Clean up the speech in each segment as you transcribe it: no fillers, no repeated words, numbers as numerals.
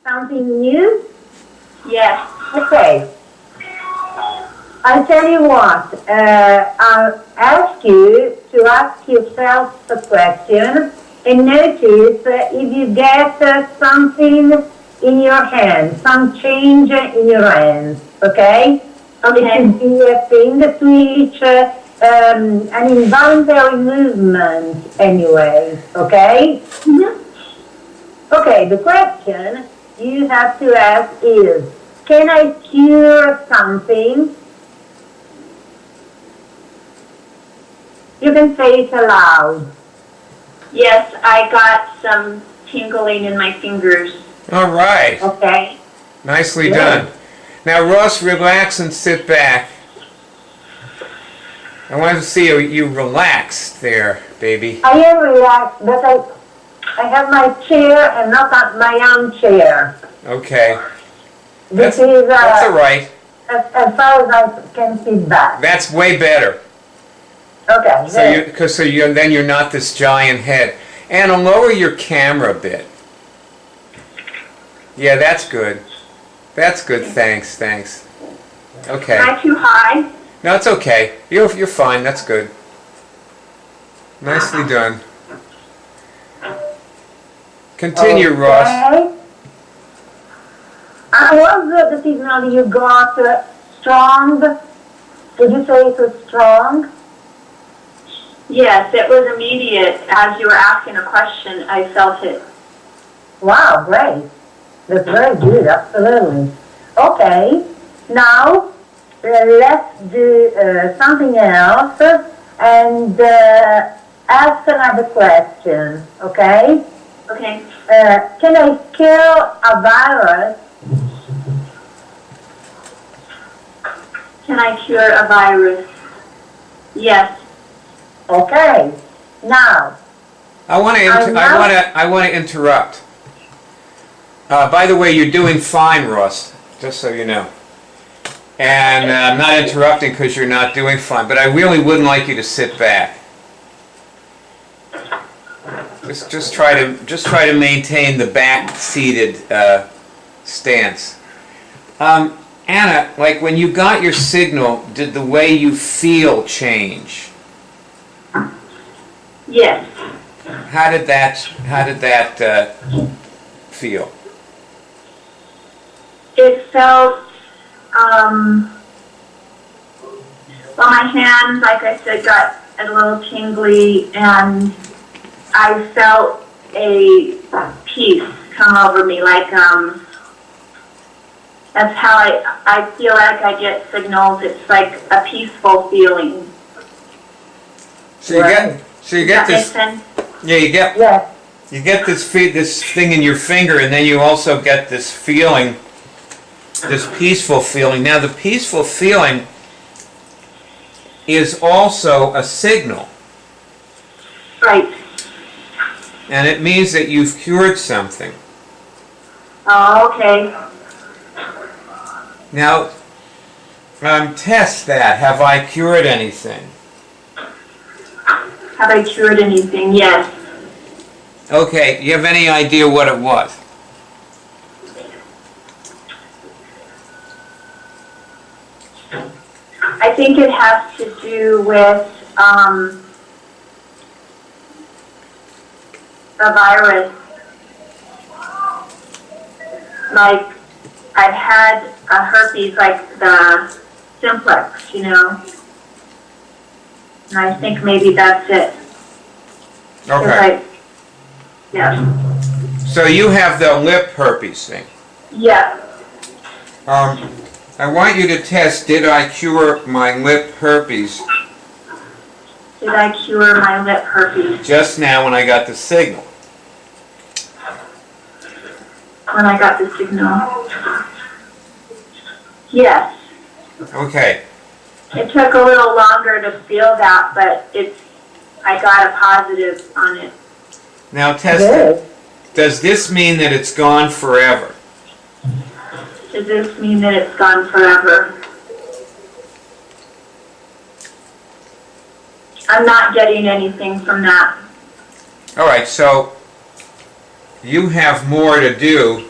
Something new? Yes. Okay. I'll tell you what. I'll ask you to ask yourself a question and notice if you get something in your hand, some change in your hands. Okay? Okay. It could be a finger twitch, an involuntary movement anyway. Okay? Mm-hmm. Okay, the question you have to ask is, can I cure something? You can say it aloud. Yes, I got some tingling in my fingers. All right. Okay? Nicely Good. done. Now, Ross, relax and sit back. I want to see you relaxed there, baby. I am relaxed, but I have my chair and not my armchair. Okay. This That's is all right. as far as I can sit back. That's way better. Okay, So then you're not this giant head. Anna, lower your camera a bit. Yeah, that's good. That's good. Thanks. Okay. Am I too high? No, it's okay. You're fine. That's good. Nicely done. Continue, Ross. Okay. Was the signal you got strong? Did you say it was strong? Yes, it was immediate. As you were asking a question, I felt it. Wow, great. That's very good, absolutely. Okay, now let's do something else and ask another question, okay? Okay. Can I kill a virus? Can I cure a virus? Yes. Okay, now. I want to interrupt. By the way, you're doing fine, Ross. Just so you know. And I'm not interrupting because you're not doing fine. But I really wouldn't like you to sit back. Just try to maintain the back-seated stance. Anna, like when you got your signal, did the way you feel change? Yes. How did that feel? It felt, well, my hands, like I said, got a little tingly, and I felt a peace come over me, like, that's how I feel like I get signals. It's like a peaceful feeling. So you get Does that make this. sense? Yeah, you get this thing in your finger, and then you also get this feeling, this peaceful feeling. Now, the peaceful feeling is also a signal, Right. and it means that you've cured something. Oh, okay. Now, test that. Have I cured anything? Have I cured anything? Yes. Okay, you have any idea what it was? I think it has to do with a virus. Like, I've had a herpes, like the simplex, you know. And I think maybe that's it. Okay. Yeah. So you have the lip herpes thing. Yeah. I want you to test, did I cure my lip herpes Did I cure my lip herpes just now when I got the signal? when I got the signal? Yes. Okay. It took a little longer to feel that, but I got a positive on it. Now test Good. it. Does this mean that it's gone forever? Does this mean that it's gone forever? I'm not getting anything from that. All right, so you have more to do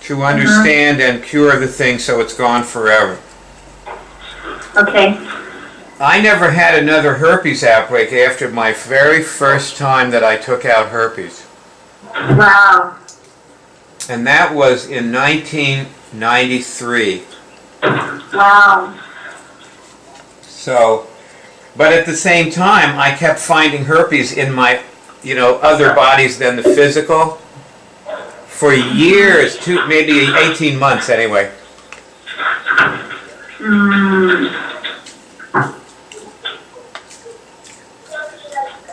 to understand and cure the thing so it's gone forever. Okay. I never had another herpes outbreak after my very first time that I took out herpes. Wow. And that was in 1993. Wow. So, but at the same time, I kept finding herpes in my, other bodies than the physical for years, maybe 18 months anyway.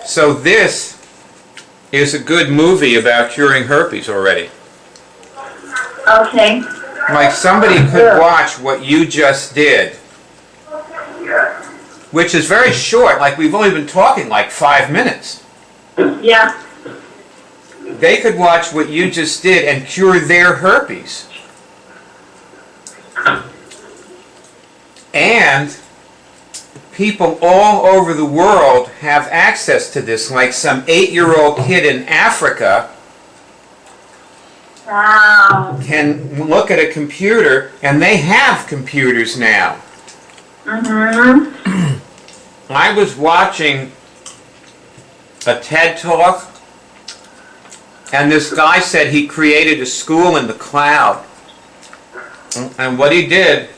So this is a good movie about curing herpes already. Okay. Like somebody could watch what you just did, which is very short, like we've only been talking like 5 minutes. Yeah. They could watch what you just did and cure their herpes. And people all over the world have access to this, like some 8-year-old kid in Africa Wow. can look at a computer, and they have computers now. I was watching a TED Talk, and this guy said he created a school in the cloud. And what he did,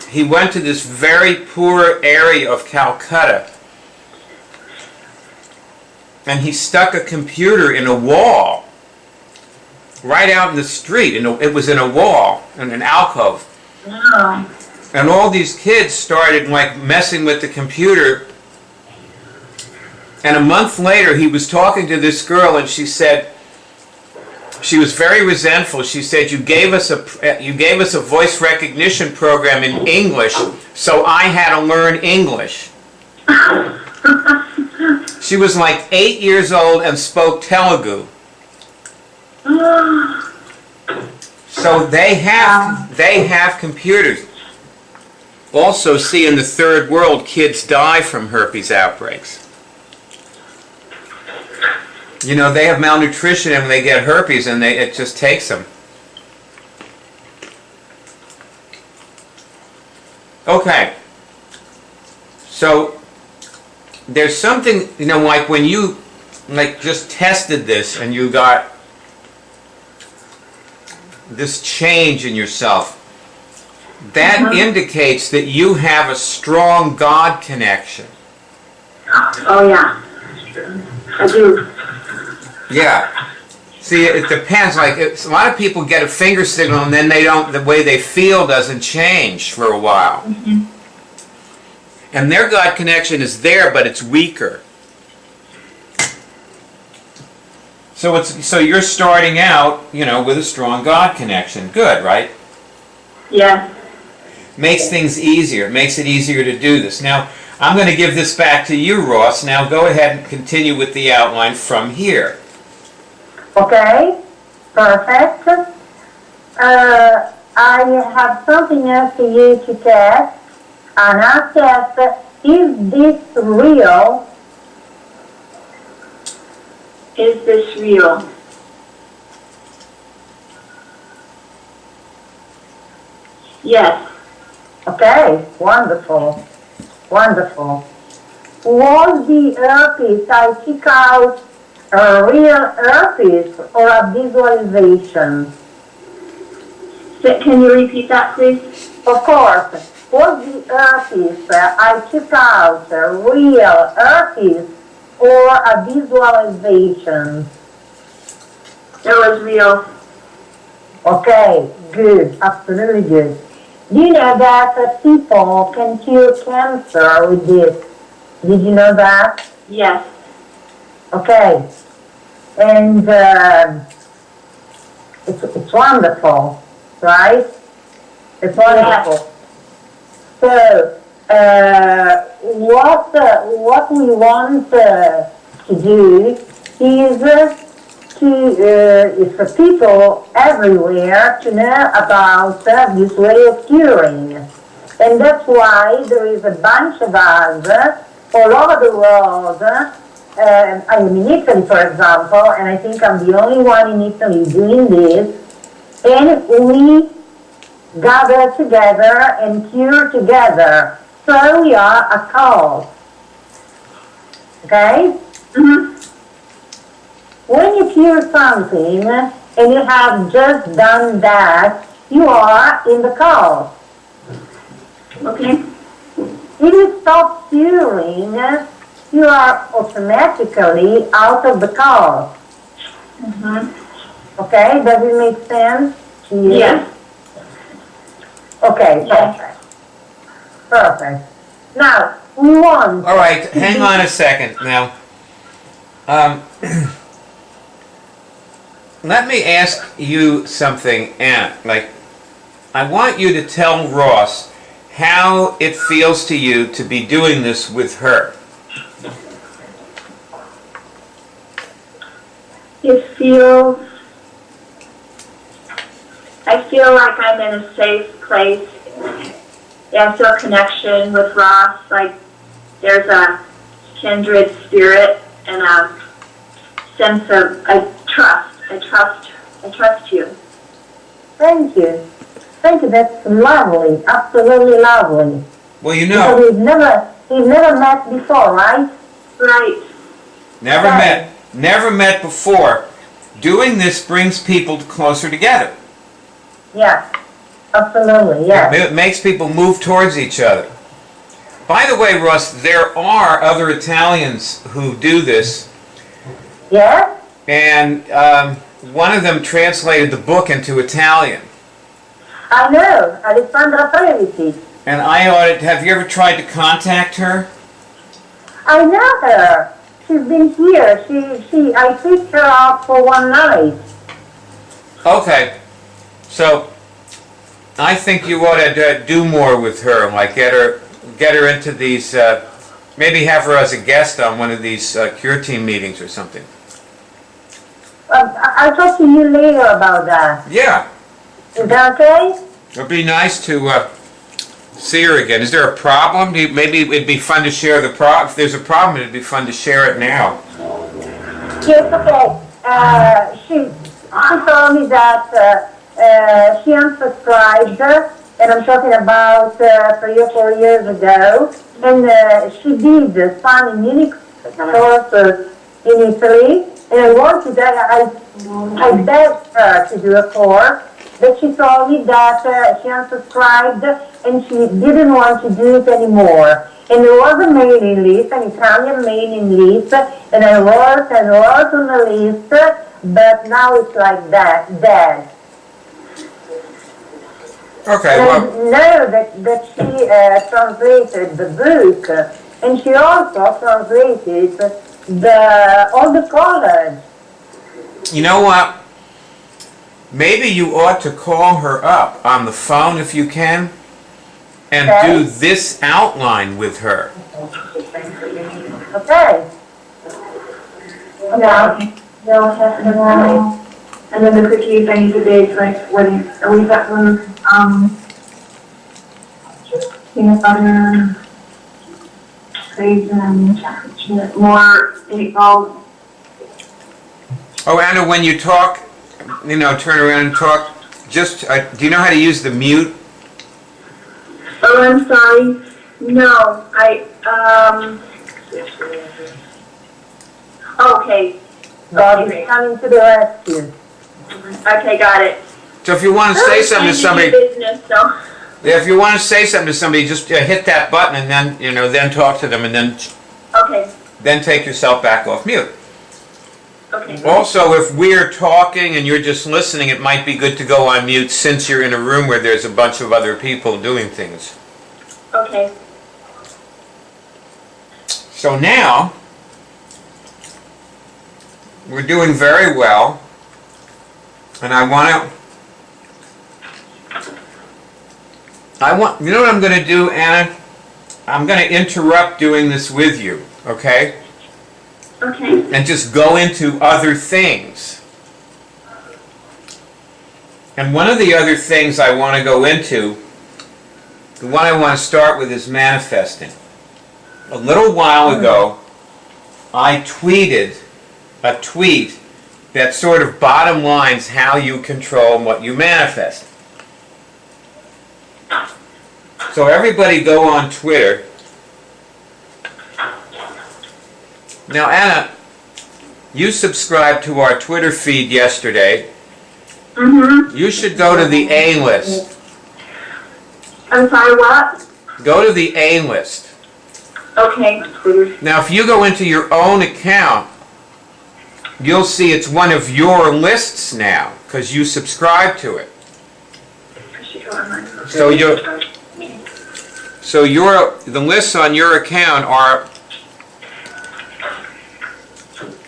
he went to this very poor area of Calcutta, and he stuck a computer in a wall right out in the street. It was in a wall, in an alcove. Wow. And all these kids started like messing with the computer. And a month later, he was talking to this girl, and she said, she was very resentful. She said, you gave us a voice recognition program in English, so I had to learn English. She was like 8 years old and spoke Telugu. So they have computers. Also, see, in the third world, kids die from herpes outbreaks. They have malnutrition and they get herpes, and it just takes them. Okay. So there's something, like when you just tested this and you got this change in yourself, that indicates that you have a strong God connection. Oh, yeah. I do. Yeah. See, it depends. Like, a lot of people get a finger signal and then the way they feel doesn't change for a while. And their God connection is there, but it's weaker. So you're starting out, with a strong God connection. Good, right? Yeah. Makes things easier. It makes it easier to do this. Now, I'm going to give this back to you, Ross. Now go ahead and continue with the outline from here. Okay, perfect. I have something else for you to test, and I test, is this real? Is this real? Yes. Okay, wonderful, wonderful. Was the herpes I took out a real herpes or a visualization? Can you repeat that, please? Of course. Was the herpes I took out a real herpes or a visualization? It was real. Okay, good, absolutely good. Do you know that people can cure cancer with this? Did you know that? Yes. Okay. And it's wonderful, right? It's wonderful. Yes. So, what we want to do is for people everywhere to know about this way of curing. And that's why there is a bunch of us all over the world I am in Italy, for example, and I think I'm the only one in Italy doing this, and we gather together and cure together. So we are a cult. Okay? Mm-hmm. When you cure something and you have just done that, you are in the cult. Okay. If you stop curing, you are automatically out of the cult. Mm-hmm. Okay? Does it make sense to you? Yes. Okay, Yes. Perfect. Now, we want... All right, hang on a second now. Let me ask you something, Anna. Like, I want you to tell Ross how it feels to you to be doing this with her. I feel like I'm in a safe place. I feel a connection with Ross, like there's a kindred spirit and a sense of I trust you. Thank you. Thank you, that's lovely, absolutely lovely. Well, you know... Because we've never met before, right? Right. Never met before. Doing this brings people closer together. Yeah, absolutely, yeah. It makes people move towards each other. By the way, Russ, there are other Italians who do this. Yeah? And one of them translated the book into Italian. I know, Alessandra Previti. And have you ever tried to contact her? I know her. She's been here. I picked her up for one night. Okay. So, I think you ought to do more with her, like get her into these, maybe have her as a guest on one of these Cure Team meetings or something. I'll talk to you later about that. Yeah. Is that okay? It'd be nice to see her again. Is there a problem? Maybe it'd be fun to share the problem. If there's a problem, it'd be fun to share it now. Yes, okay. She told me that she unsubscribed, and I'm talking about 3 or 4 years ago, and she did some unique courses in Italy, and I wanted that, I begged her to do a course, but she told me that she unsubscribed and she didn't want to do it anymore. And there was a mailing list, an Italian mailing list, and I wrote on the list, but now it's like that, dead. Okay, And well... I know that she translated the book, and she also translated all the college. You know what? Maybe you ought to call her up on the phone if you can and do this outline with her. Okay. And then the cookies, I need the dates, like, are we set for, peanut butter, raisin, chocolate chip, more bagels. Oh, Anna, when you talk, turn around and talk, just, do you know how to use the mute? Oh, I'm sorry. No, okay. God is coming to the rescue. Okay, got it. So if you want to say something to somebody, Business, so. yeah, if you want to say something to somebody, just hit that button and then, then talk to them and Okay, then take yourself back off mute. okay. Also, if we're talking and you're just listening, it might be good to go on mute since you're in a room where there's a bunch of other people doing things. Okay. So now, we're doing very well, and you know what I'm going to do, Anna? I'm going to interrupt doing this with you, okay? Okay. And just go into other things. And one of the other things I want to go into, the one I want to start with, is manifesting. A little while ago, I tweeted a tweet that sort of bottom lines how you control what you manifest. So everybody go on Twitter. Now, Anna, you subscribed to our Twitter feed yesterday. Mm-hmm. You should go to the A list. I'm sorry, what? Go to the A list. Okay. Now, if you go into your own account, you'll see it's one of your lists now because you subscribe to it. So the lists on your account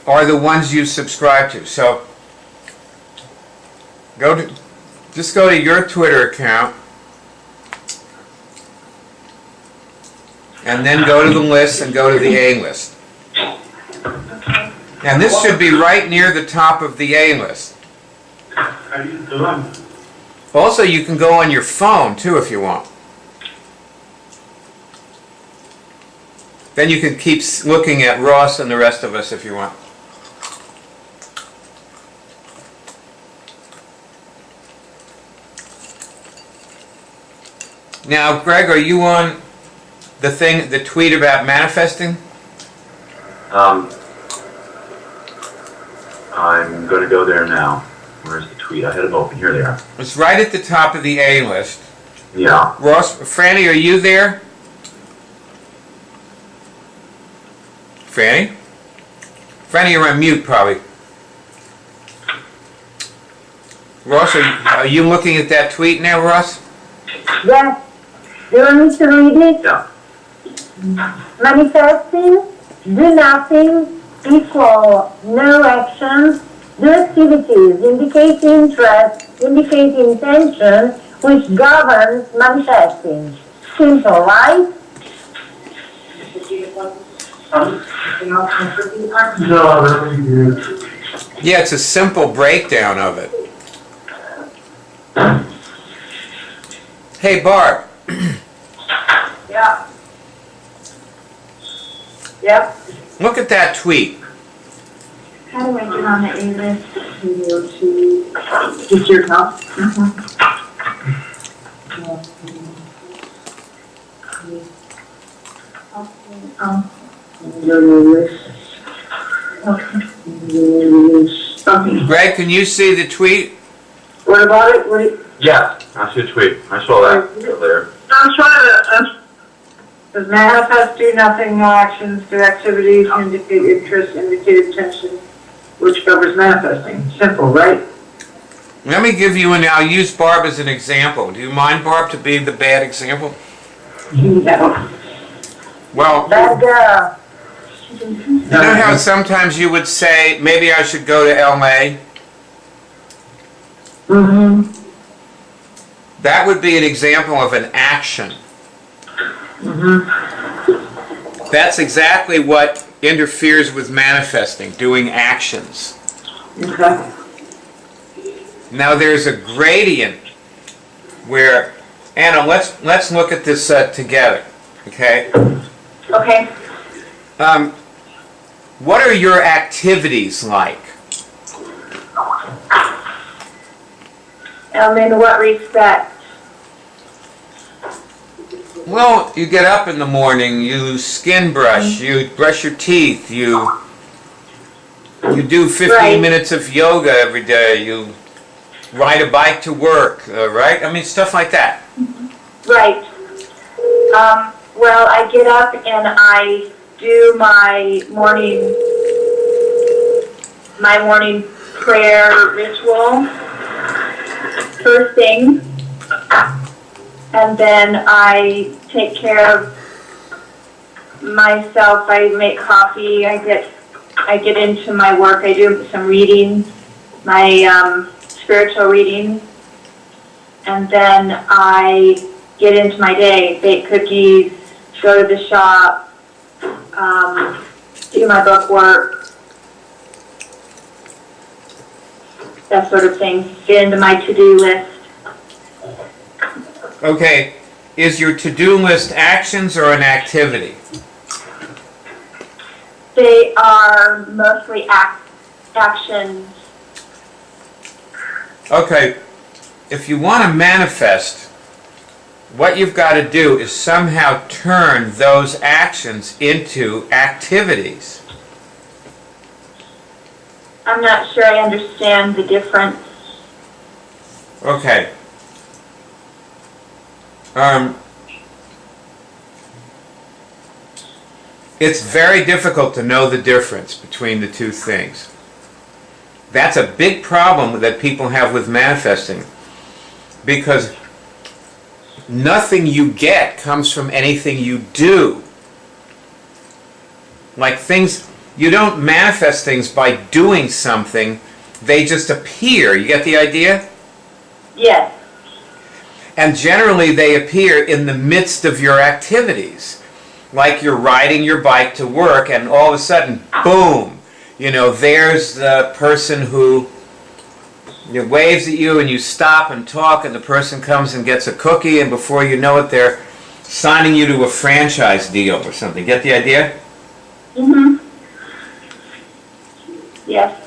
are the ones you subscribe to. So just go to your Twitter account and then go to the list and go to the A list. And this should be right near the top of the A list. Also, you can go on your phone too if you want. Then you can keep looking at Ross and the rest of us if you want. Now, Greg, are you on the tweet about manifesting? I'm going to go there now. Where's the tweet? I had them open. Here they are. It's right at the top of the A list. Yeah. Ross, Franny, are you there? Franny? Franny, you're on mute probably. Ross, are you looking at that tweet now, Ross? Yes. Do you want me to read it? Yeah. Manifesting, do nothing, equal no action, do activities, indicate interest, indicate intention, which governs manifesting. Simple, right? Yeah, it's a simple breakdown of it. Hey, Barb. Yeah. Yep. Look at that tweet. How do I get on the A list? You go to just your account. Okay. Greg, can you see the tweet? What about it? Yeah. I see the tweet. I saw that earlier. I'm trying to. Does manifest do nothing, no actions, do activities, indicate interest, indicate intention, which covers manifesting. Simple, right? Let me give you, and I'll use Barb as an example. Do you mind, Barb, to be the bad example? No. Well, Bad girl. you know how sometimes you would say, maybe I should go to LA? Mm-hmm. That would be an example of an action. Mm-hmm. That's exactly what interferes with manifesting, doing actions. Okay. Now there's a gradient where, Anna, let's look at this together, okay? Okay. What are your activities like? In what respect? Well, you get up in the morning, you skin brush, you brush your teeth, you do 15 Right. minutes of yoga every day, you ride a bike to work, right? I mean, stuff like that. Right. Well, I get up and I do my morning prayer ritual first thing, and then I take care of myself. I make coffee. I get into my work. I do some reading, my spiritual reading, and then I get into my day. Bake cookies, go to the shop, do my book work, that sort of thing. Get into my to-do list. Okay, is your to-do list actions or an activity? they are mostly actions. Okay, if you want to manifest, what you've got to do is somehow turn those actions into activities. I'm not sure I understand the difference. Okay. It's very difficult to know the difference between the two things. That's a big problem that people have with manifesting, because nothing you get comes from anything you do. Like things, you don't manifest things by doing something, they just appear. You get the idea? Yes. And generally they appear in the midst of your activities. Like you're riding your bike to work and all of a sudden, boom, there's the person who waves at you and you stop and talk and the person comes and gets a cookie and before you know it they're signing you to a franchise deal or something. Get the idea? Mm-hmm. Yes.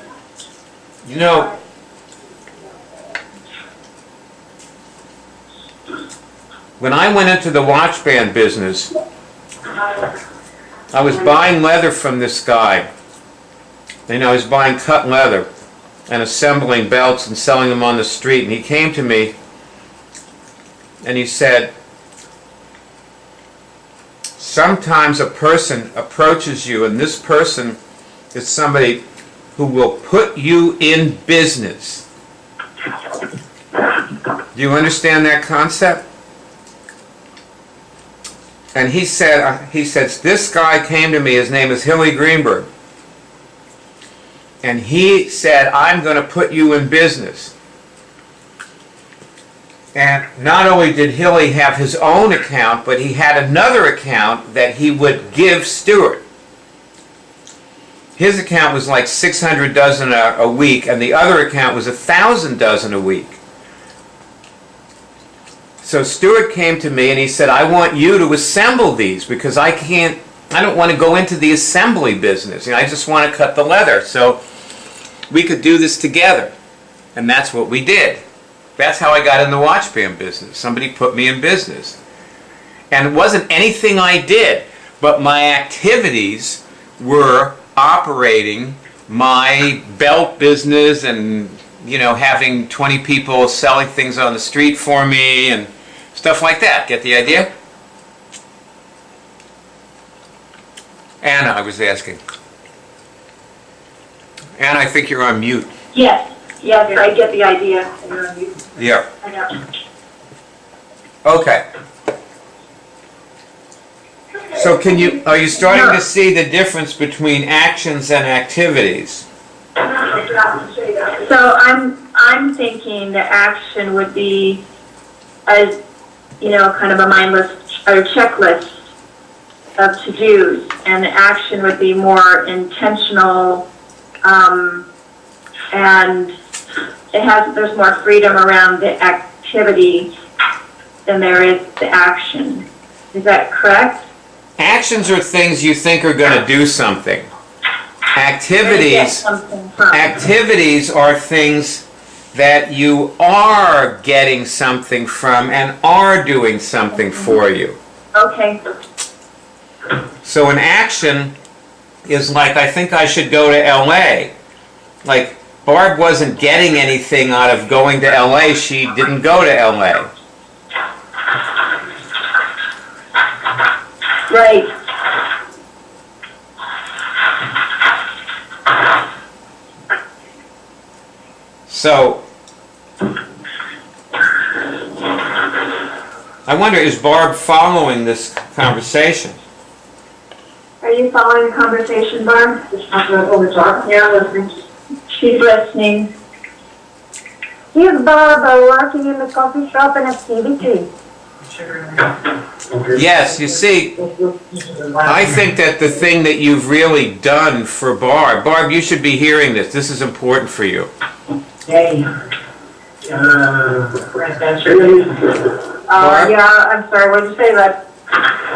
When I went into the watch band business, I was buying leather from this guy. I was buying cut leather and assembling belts and selling them on the street. And he came to me and he said, sometimes a person approaches you and this person is somebody who will put you in business. Do you understand that concept? And he says, this guy came to me, his name is Hilly Greenberg, and he said, I'm going to put you in business. And not only did Hilly have his own account, but he had another account that he would give Stuart. His account was like 600 dozen a week, and the other account was 1,000 dozen a week. So Stuart came to me and he said, I want you to assemble these because I don't want to go into the assembly business. I just want to cut the leather. So we could do this together. And that's what we did. That's how I got in the watch band business. Somebody put me in business. And it wasn't anything I did, but my activities were operating my belt business and having 20 people selling things on the street for me and stuff like that. Get the idea? Anna, I was asking. Anna, I think you're on mute. Yes, I get the idea. Yeah. I know. Okay. So are you starting to see the difference between actions and activities? So I'm thinking the action would be as kind of a mindless or checklist of to-dos, and the action would be more intentional, and there's more freedom around the activity than there is the action. Is that correct? Actions are things you think are going to do something. Activities are things that you are getting something from and are doing something for you. Okay. So an action is like, I think I should go to LA. Like, Barb wasn't getting anything out of going to LA. She didn't go to LA. Right. So, I wonder, is Barb following this conversation? Are you following the conversation, Barb? Yeah, listening. She's listening. Here's Barbara working in the coffee shop and activity. Yes, you see, I think that the thing that you've really done for Barb, you should be hearing this. This is important for you. Hey. Barb? Yeah, I'm sorry, what did you say, Lex?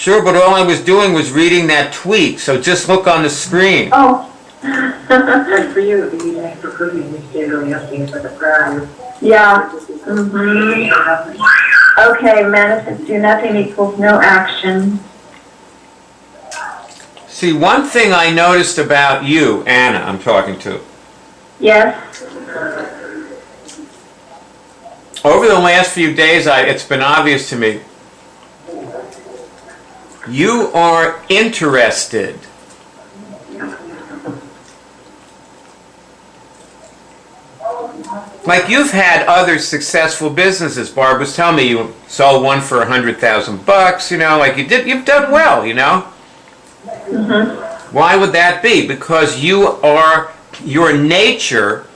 Sure, but all I was doing was reading that tweet, so just look on the screen. Oh. Good for you, if you need extra cooking, you stay really asking for the prayer. Yeah. Mm-hmm. Okay, manifest do nothing equals no action. See, one thing I noticed about you, Anna, I'm talking to, Yes. over the last few days, it's been obvious to me, you are interested. Like you've had other successful businesses. Barb was telling me you sold one for $100,000. You know, like you've done well. You know. Mm-hmm. Why would that be? Because your nature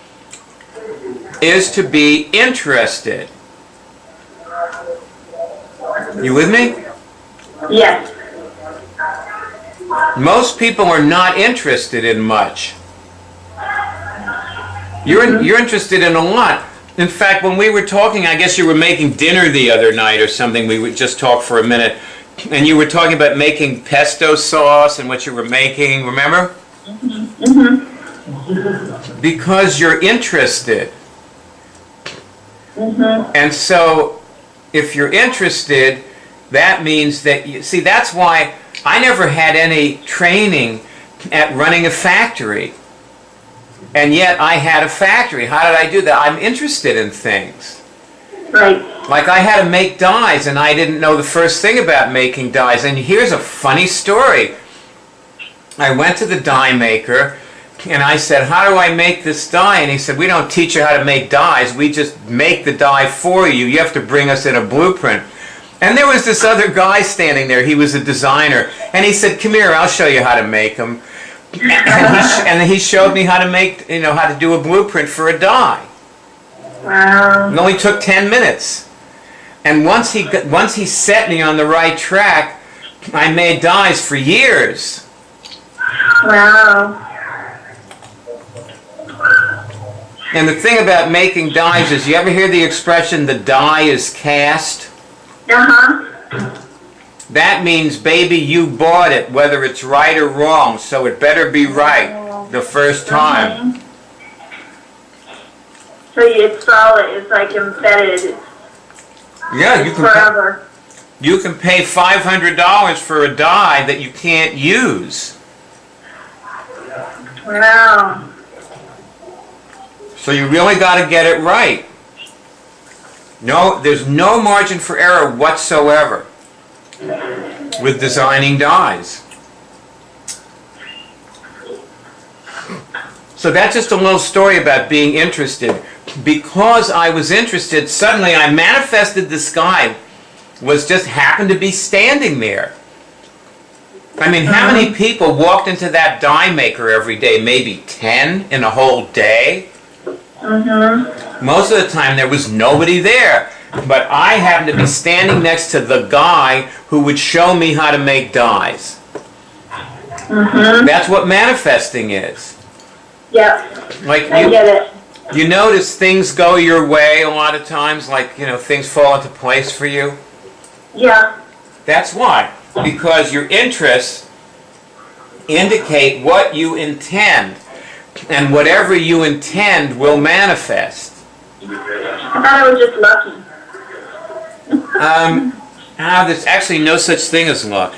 is to be interested. You with me? Yes. Most people are not interested in much. You're interested in a lot. In fact, when we were talking, I guess you were making dinner the other night or something. We would just talk for a minute, and you were talking about making pesto sauce and what you were making. Remember? Mm-hmm. Because you're interested. Mm-hmm. And so, if you're interested, that means that you see. That's why I never had any training at running a factory. And yet I had a factory. How did I do that? I'm interested in things. Right. Like I had to make dyes, and I didn't know the first thing about making dyes. And here's a funny story. I went to the dye maker, and I said, how do I make this dye? And he said, we don't teach you how to make dyes. We just make the dye for you. You have to bring us in a blueprint. And there was this other guy standing there. He was a designer. And he said, come here, I'll show you how to make them. And he showed me how to make, how to do a blueprint for a dye. Wow. It only took 10 minutes. And once he set me on the right track, I made dyes for years. Wow. And the thing about making dyes is, you ever hear the expression, the die is cast? Uh-huh. That means, baby, you bought it, whether it's right or wrong, so it better be right the first time. So it's solid, it's like embedded. Yeah, It's forever. You can pay $500 for a dye that you can't use. Wow. So you really got to get it right. No, there's no margin for error whatsoever with designing dyes. So that's just a little story about being interested. Because I was interested, suddenly I manifested this guy was just happened to be standing there. I mean, how many people walked into that dye maker every day? Maybe 10 in a whole day? Mm-hmm. Most of the time there was nobody there. But I happened to be standing next to the guy who would show me how to make dyes. Mm-hmm. That's what manifesting is. Yep. Like I get it. You notice things go your way a lot of times, like, things fall into place for you. Yeah. That's why. Because your interests indicate what you intend. And whatever you intend will manifest. I thought I was just lucky. There's actually no such thing as luck.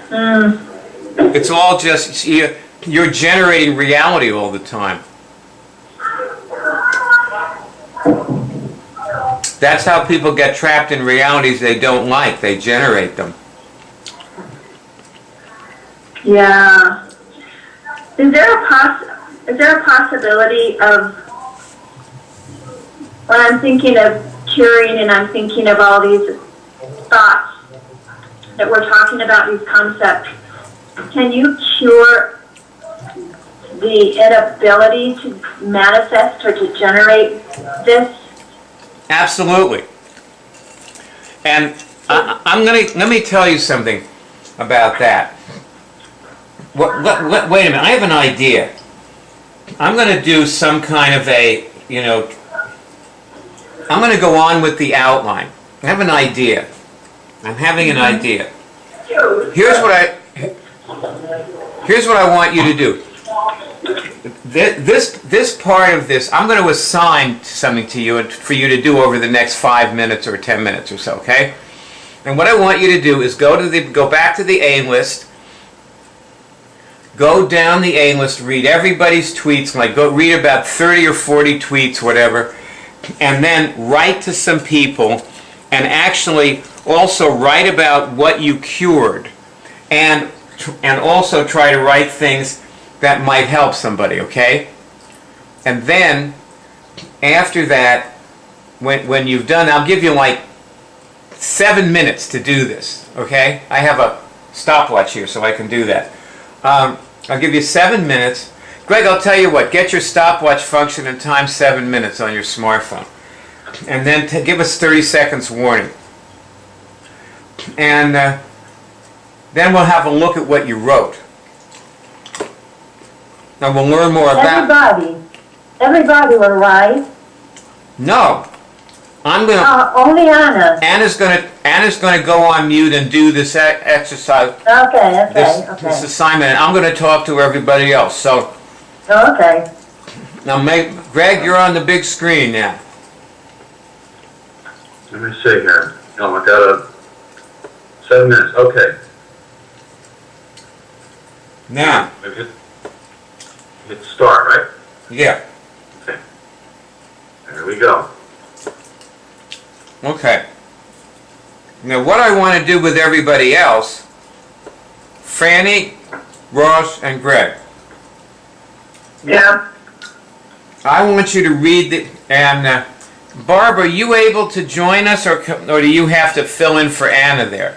Mm. It's all just, you're generating reality all the time. That's how people get trapped in realities they don't like. They generate them. Yeah. Is there a possibility of, when I'm thinking of curing and I'm thinking of all these thoughts that we're talking about, these concepts, can you cure the inability to manifest or to generate this? Absolutely. And let me tell you something about that. Wait a minute, I have an idea. I'm going to do some kind of I'm going to go on with the outline. I have an idea. I'm having an idea. Here's what I want you to do. This part of this, I'm going to assign something to you for you to do over the next 5 minutes or 10 minutes or so, okay? And what I want you to do is go back to the A list, go down the A list, read everybody's tweets, like go read about 30 or 40 tweets, whatever, and then write to some people and actually also write about what you cured, and also try to write things that might help somebody, okay? And then after that, when you've done, I'll give you like 7 minutes to do this, okay? I have a stopwatch here so I can do that. I'll give you 7 minutes. Greg, I'll tell you what, get your stopwatch function and time 7 minutes on your smartphone. And then give us 30 seconds warning. And then we'll have a look at what you wrote. And we'll learn more about... Everybody will write. No. I'm going to... only Anna. Anna's going to go on mute and do this exercise. Okay. This assignment. And I'm going to talk to everybody else. So... Okay. Now, Greg, you're on the big screen now. Let me see here. Oh, I got 7 minutes. Okay. Now. Hit start, right? Yeah. Okay. There we go. Okay. Now, what I want to do with everybody else, Franny, Ross, and Greg. Yeah. I want you to read the... And, Barb, are you able to join us, or do you have to fill in for Anna there?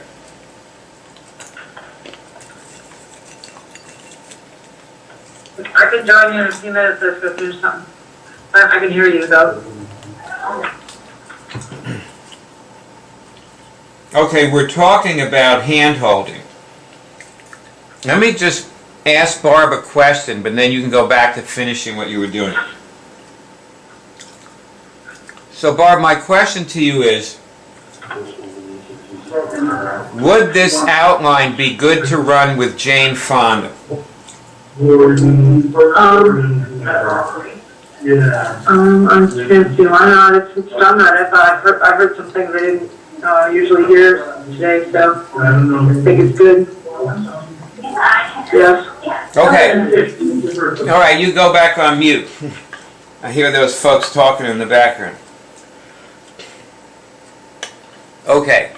I can join you in a few minutes if there's something. I can hear you, though. Okay, we're talking about hand-holding. Let me just ask Barb a question, but then you can go back to finishing what you were doing. So, Barb, my question to you is, would this outline be good to run with Jane Fonda? I'm confused. I'm not. It's done that. I heard some things I didn't usually hear today, so I think it's good. Yes. Okay. All right, you go back on mute. I hear those folks talking in the background. Okay.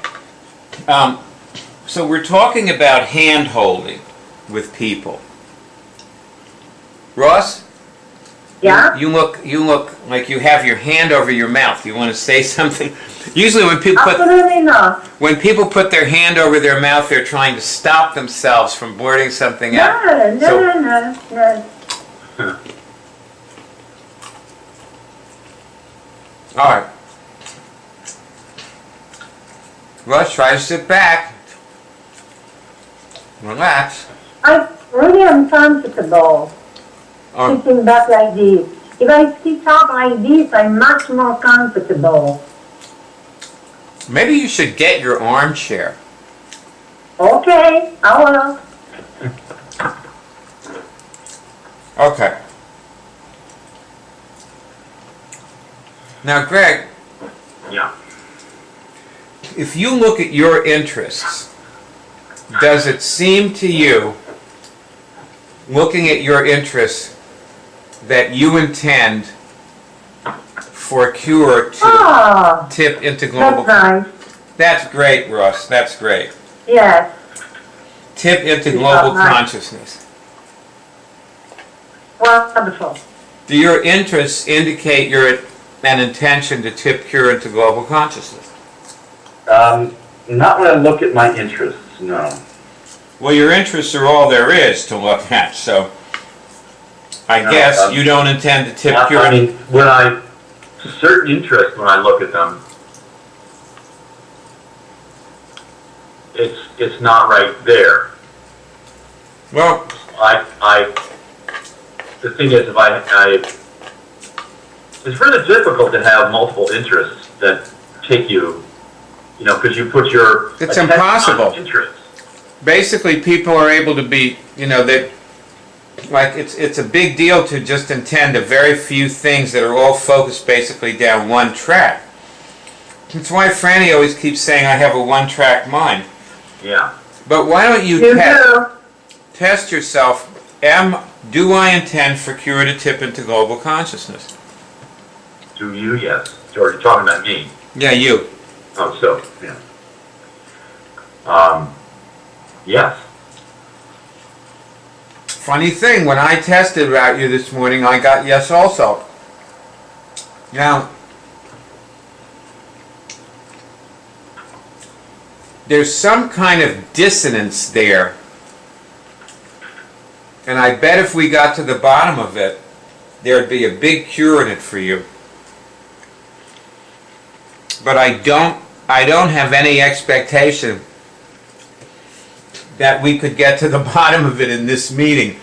So we're talking about hand-holding with people. Ross? Yeah? You look like you have your hand over your mouth. You want to say something? Usually when people Absolutely not. When people put their hand over their mouth, they're trying to stop themselves from blurting something out. No. All right. Russ, try to sit back. Relax. I really am comfortable sitting back like this. If I sit up like this, I'm much more comfortable. Maybe you should get your armchair. Okay, I will. Okay. Now, Greg. Yeah. If you look at your interests, does it seem to you, looking at your interests, that you intend for Cure to tip into global... That's nice. That's great, Ross. That's great. Yes. Tip into global consciousness. Wonderful. Do your interests indicate an intention to tip Cure into global consciousness? Not when I look at my interests, no. Well, your interests are all there is to look at, so I guess you don't intend to tip Cure. I mean, certain interests, when I look at them, it's not right there. Well, the thing is, it's really difficult to have multiple interests that take you, because you put your it's attention impossible. on interests. basically people are able to be, like it's a big deal to just intend a very few things that are all focused basically down one track. That's why Franny always keeps saying I have a one-track mind. Yeah. But why don't you test yourself? Do I intend for Cure to tip into global consciousness? Do you? Yes. George, you're talking about me. Yeah, you. Oh, so, yeah. Yes. Funny thing, when I tested about you this morning, I got yes also. Now, there's some kind of dissonance there. And I bet if we got to the bottom of it, there'd be a big cure in it for you. But I don't have any expectation that we could get to the bottom of it in this meeting.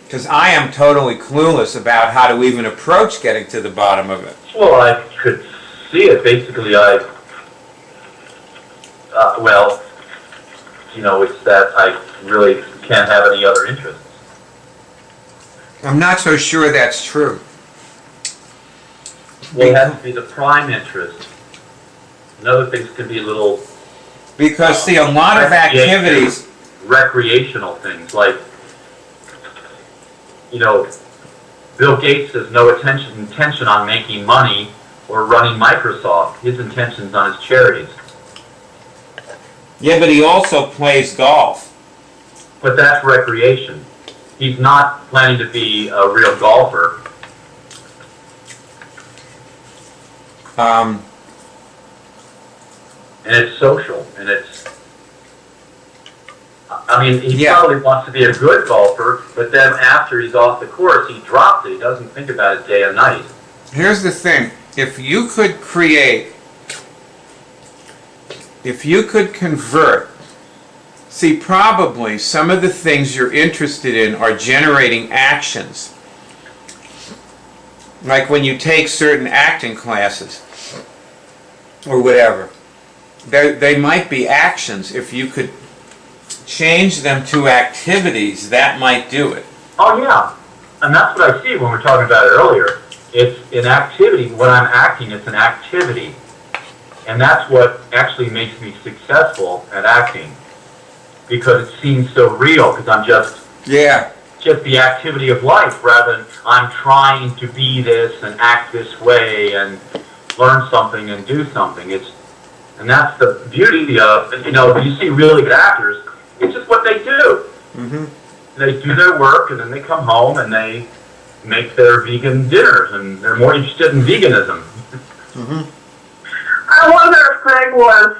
Because I am totally clueless about how to even approach getting to the bottom of it. Well, I could see it. Basically, it's that I really can't have any other interests. I'm not so sure that's true. Well, it has to be the prime interest. And other things can be a little... Because, see, a lot of activities... Recreational things, like, Bill Gates has no intention on making money or running Microsoft. His intention's on his charities. Yeah, but he also plays golf. But that's recreation. He's not planning to be a real golfer. Um, And it's social, and he probably wants to be a good golfer, but then after he's off the course, he drops it. He doesn't think about it day and night. Here's the thing. If you could convert, see, probably some of the things you're interested in are generating actions. Like when you take certain acting classes, or whatever. They might be actions. If you could change them to activities, that might do it. Oh, yeah. And that's what I see when we're talking about it earlier. It's an activity. When I'm acting, it's an activity. And that's what actually makes me successful at acting. Because it seems so real, because I'm just the activity of life, rather than I'm trying to be this and act this way and learn something and do something. And that's the beauty of, you see really good actors, it's just what they do. Mm-hmm. They do their work, and then they come home and they make their vegan dinners, and they're more interested in veganism. Mm-hmm. I wonder if Greg was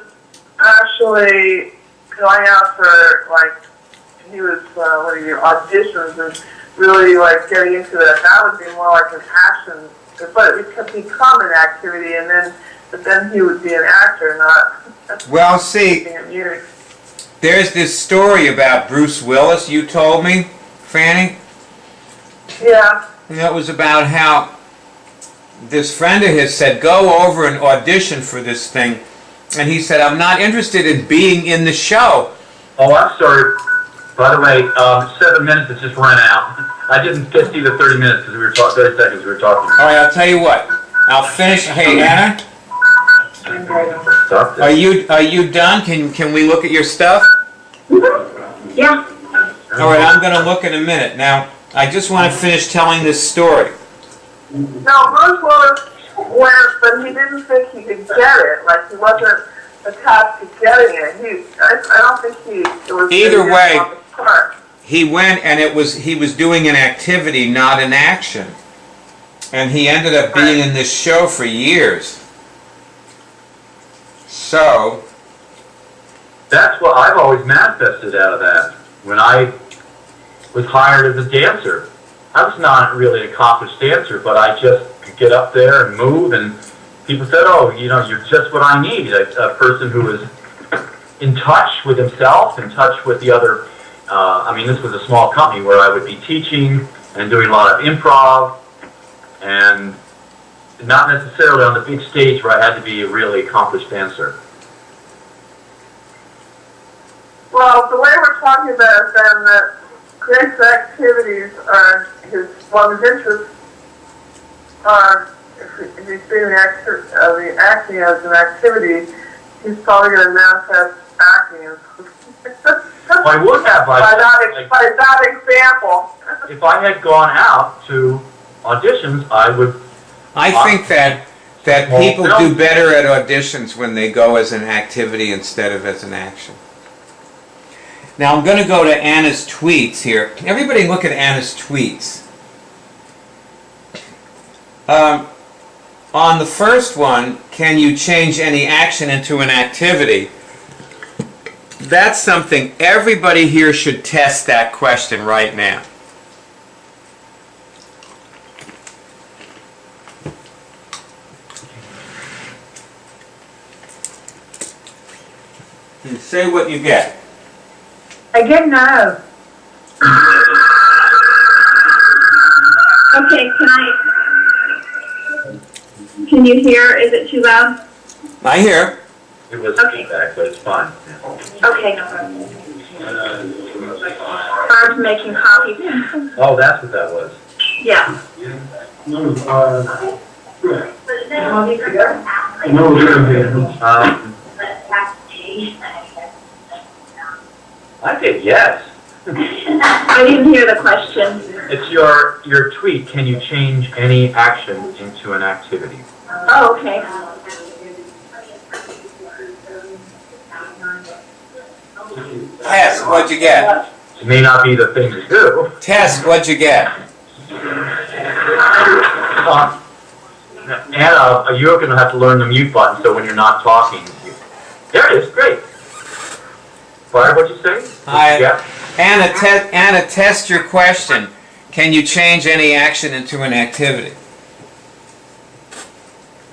actually going out for, he was, auditions and really, getting into that. That would be more like an action, but it could become an activity, but then he would be an actor, not... Well, see, there's this story about Bruce Willis you told me, Fanny. Yeah. And that was about how this friend of his said, go over and audition for this thing. And he said, I'm not interested in being in the show. Oh, I'm sorry. By the way, 7 minutes has just run out. I didn't get to the 30 minutes because 30 seconds we were talking. All right, I'll tell you what. I'll finish. Hey, Anna? Are you done? Can we look at your stuff? Yeah. All right, I'm going to look in a minute. Now, I just want to finish telling this story. No, Bruce Willis went, but he didn't think he could get it. He wasn't attached to getting it. I don't think it was... Either way, he went and he was doing an activity, not an action. And he ended up being in this show for years. So... That's what I've always manifested out of that. When I was hired as a dancer, I was not really an accomplished dancer, but I just could get up there and move, and people said, oh, you're just what I need, a person who is in touch with himself, in touch with the other. This was a small company where I would be teaching and doing a lot of improv, and not necessarily on the big stage where I had to be a really accomplished dancer. Well, the way we're talking about it, then, that Greg's activities are his interests are, if he's doing the acting as an activity, he's probably going to manifest acting as Well, I would have, by that example. if I had gone out to auditions, I think that people do better at auditions when they go as an activity instead of as an action. Now I'm going to go to Anna's tweets here. Everybody look at Anna's tweets. On the first one, can you change any action into an activity? That's something everybody here should test that question right now. And say what you get. I get no. Okay, can you hear? Is it too loud? I hear. it was Okay. feedback, but it's fine. Okay, no problem. Barb's making coffee. Oh, that's what that was. Yeah. I think yes. I didn't hear the question. It's your tweet. Can you change any action into an activity? Oh, okay. Tess, what'd you get? It may not be the thing to do. Tess, what'd you get? Anna, you're going to have to learn the mute button, so when you're not talking, there it is. Great. Barb, what'd you say? Yeah. Anna, test your question. Can you change any action into an activity?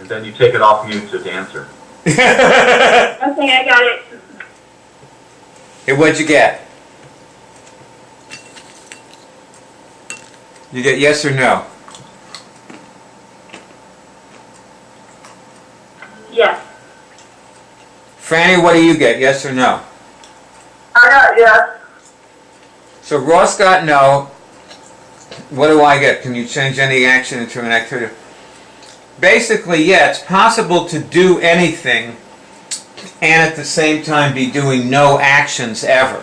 And then you take it off mute to answer. Okay, I got it. Hey, what'd you get? You get yes or no? Yes. Franny, what do you get? Yes or no? I got yes. So Ross got no. What do I get? Can you change any action into an activity? Basically, yeah, it's possible to do anything and at the same time be doing no actions ever.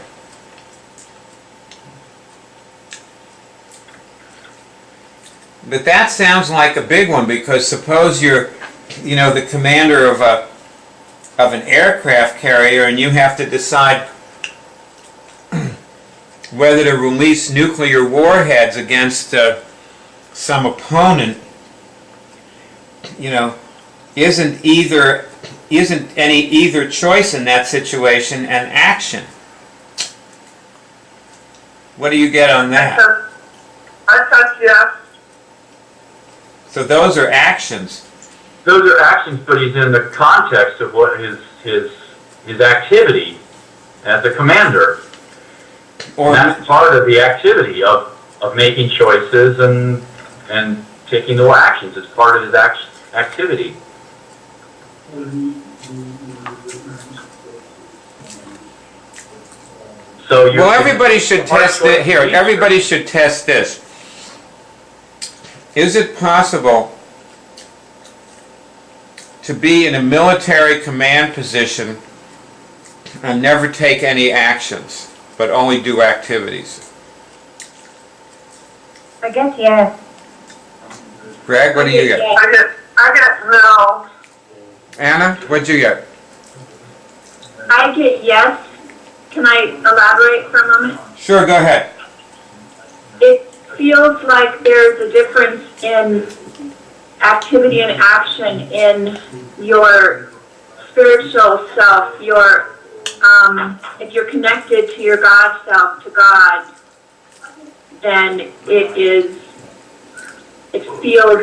But that sounds like a big one, because suppose you're, the commander of an aircraft carrier, and you have to decide whether to release nuclear warheads against some opponent. Isn't any either choice in that situation an action? What do you get on that? I touch yes. So those are actions. Those are actions, but he's in the context of what his activity as a commander. Or And that's part of the activity of making choices and taking no actions. It's part of his activity. So well, everybody should test it here. Everybody should test this. Is it possible to be in a military command position and never take any actions, but only do activities? I guess yes. Greg, what do you get? I get no. Anna, what'd you get? I get yes. Can I elaborate for a moment? Sure, go ahead. It feels like there's a difference in activity and action in your spiritual self, if you're connected to your God self, to God, then it feels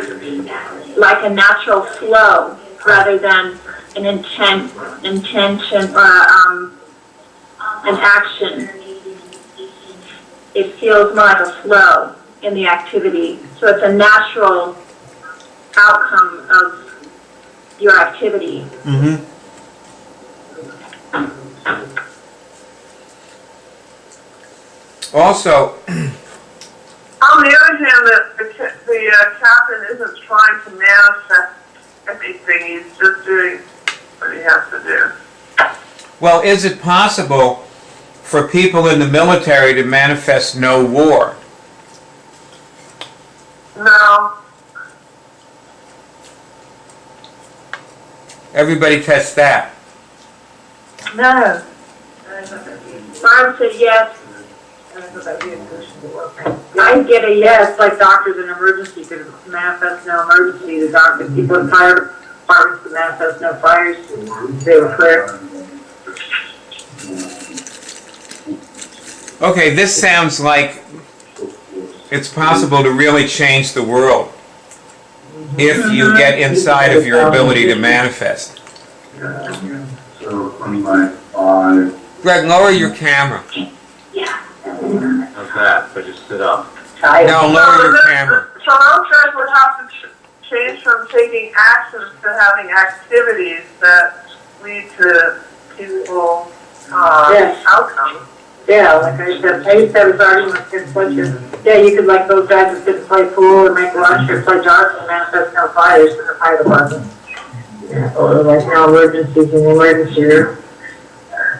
like a natural flow rather than an intention or an action. It feels more like a flow in the activity. So it's a natural outcome of your activity. Mm-hmm. Also, On the other hand, the captain isn't trying to manifest anything. He's just doing what he has to do. well, is it possible for people in the military to manifest no war? No. Everybody test that. No. Barb said yes. I get a yes, like doctors in emergency could manifest no emergency. The doctor, people in fire departments could manifest no fires. They were clear. Okay, this sounds like it's possible to really change the world if you get inside of your ability to manifest. So, 25. Greg, lower your camera. How's that? If I just sit up. No, lower your camera. So those would have to change from taking actions to having activities that lead to peaceful Yes. outcomes. Yeah, like I used to have this argument with bunch of, yeah, you could like those guys that sit to play pool or make lunch or play darts and manifest no fires in the fire department. Yeah, or like no emergencies in the emergency room.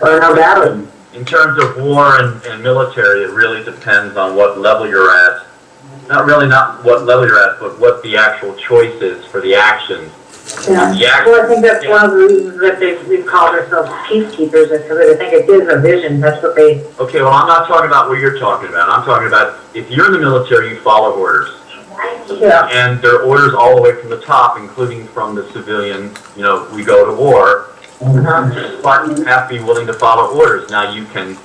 Or no battles. In terms of war and military, it really depends on what level you're at. Not what level you're at, but what the actual choice is for the actions. Yeah. Well, I think that's one of the reasons that we've called ourselves peacekeepers, is because I think it gives a vision. That's what they. Okay, well, I'm not talking about what you're talking about. I'm talking about if you're in the military, you follow orders. Yeah. And there are orders all the way from the top, including from the civilian, we go to war. But you have to be willing to follow orders. Now, you can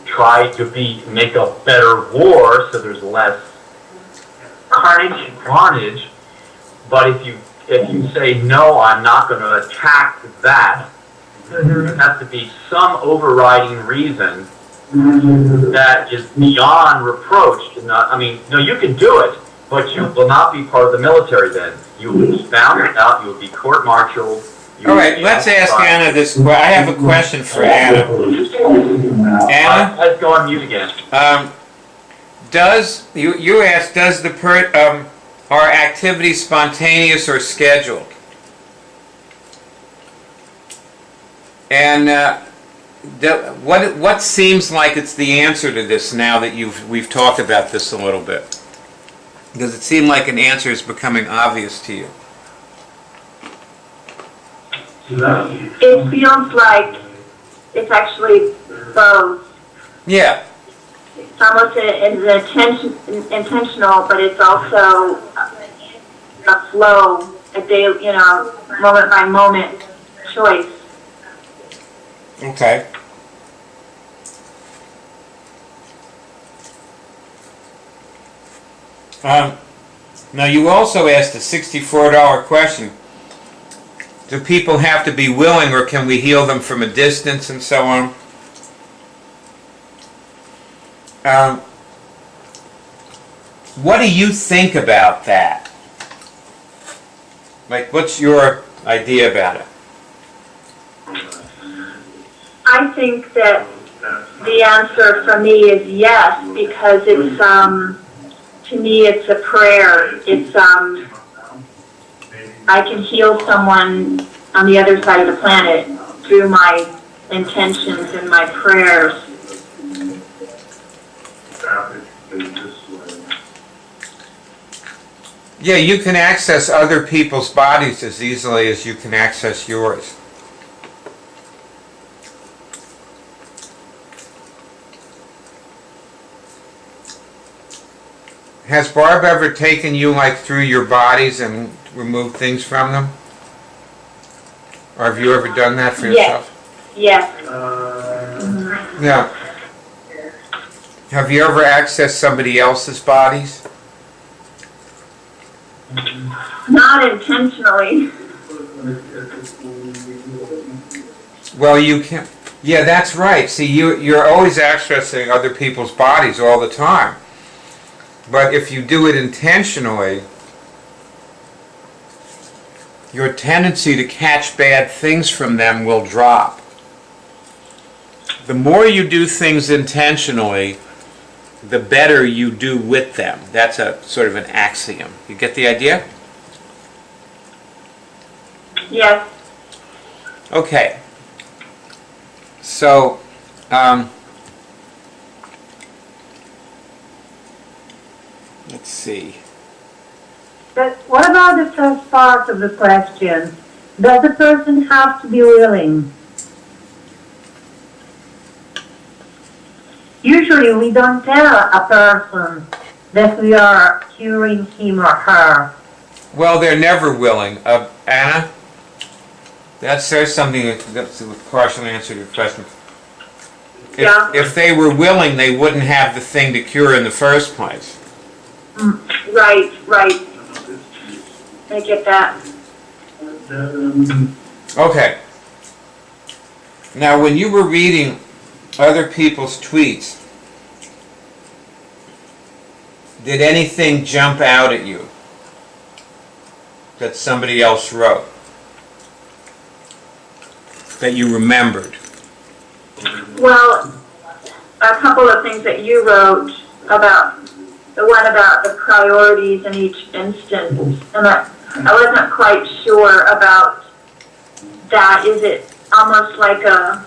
try to make a better war so there's less carnage. But if you say, no, I'm not going to attack that, there has to be some overriding reason that is beyond reproach. No, you can do it, but you will not be part of the military then. You will be found out, you will be court-martialed. All right, let's ask Anna this. I have a question for Anna. Anna? Let's go on mute again. You asked, are activities spontaneous or scheduled? And what seems like it's the answer to this now that we've talked about this a little bit? Does it seem like an answer is becoming obvious to you? It feels like it's actually both. Yeah. It's almost intentional, but it's also a flow, a day, moment by moment choice. Okay. Now you also asked a $64 question. Do people have to be willing, or can we heal them from a distance and so on? What do you think about that? Like, what's your idea about it? I think that the answer for me is yes, because it's, to me, it's a prayer. It's, I can heal someone on the other side of the planet through my intentions and my prayers. Yeah, you can access other people's bodies as easily as you can access yours. Has Barb ever taken you like through your bodies and removed things from them? Or have you ever done that for yourself? Yes. Yeah. Have you ever accessed somebody else's bodies? Not intentionally. Well, you can. Yeah, that's right. See, you're always accessing other people's bodies all the time. But if you do it intentionally, your tendency to catch bad things from them will drop. The more you do things intentionally, the better you do with them. That's a sort of an axiom. You get the idea? Yes. Okay. So, let's see. But what about the first part of the question? Does the person have to be willing? Usually we don't tell a person that we are curing him or her. Well, they're never willing. Anna? There's something that's a partial answer to your question. If they were willing, they wouldn't have the thing to cure in the first place. Right. I get that. Okay. Now, when you were reading other people's tweets, did anything jump out at you that somebody else wrote that you remembered? Well, a couple of things that you wrote about, the one about the priorities in each instance, and I wasn't quite sure about that. Is it almost like a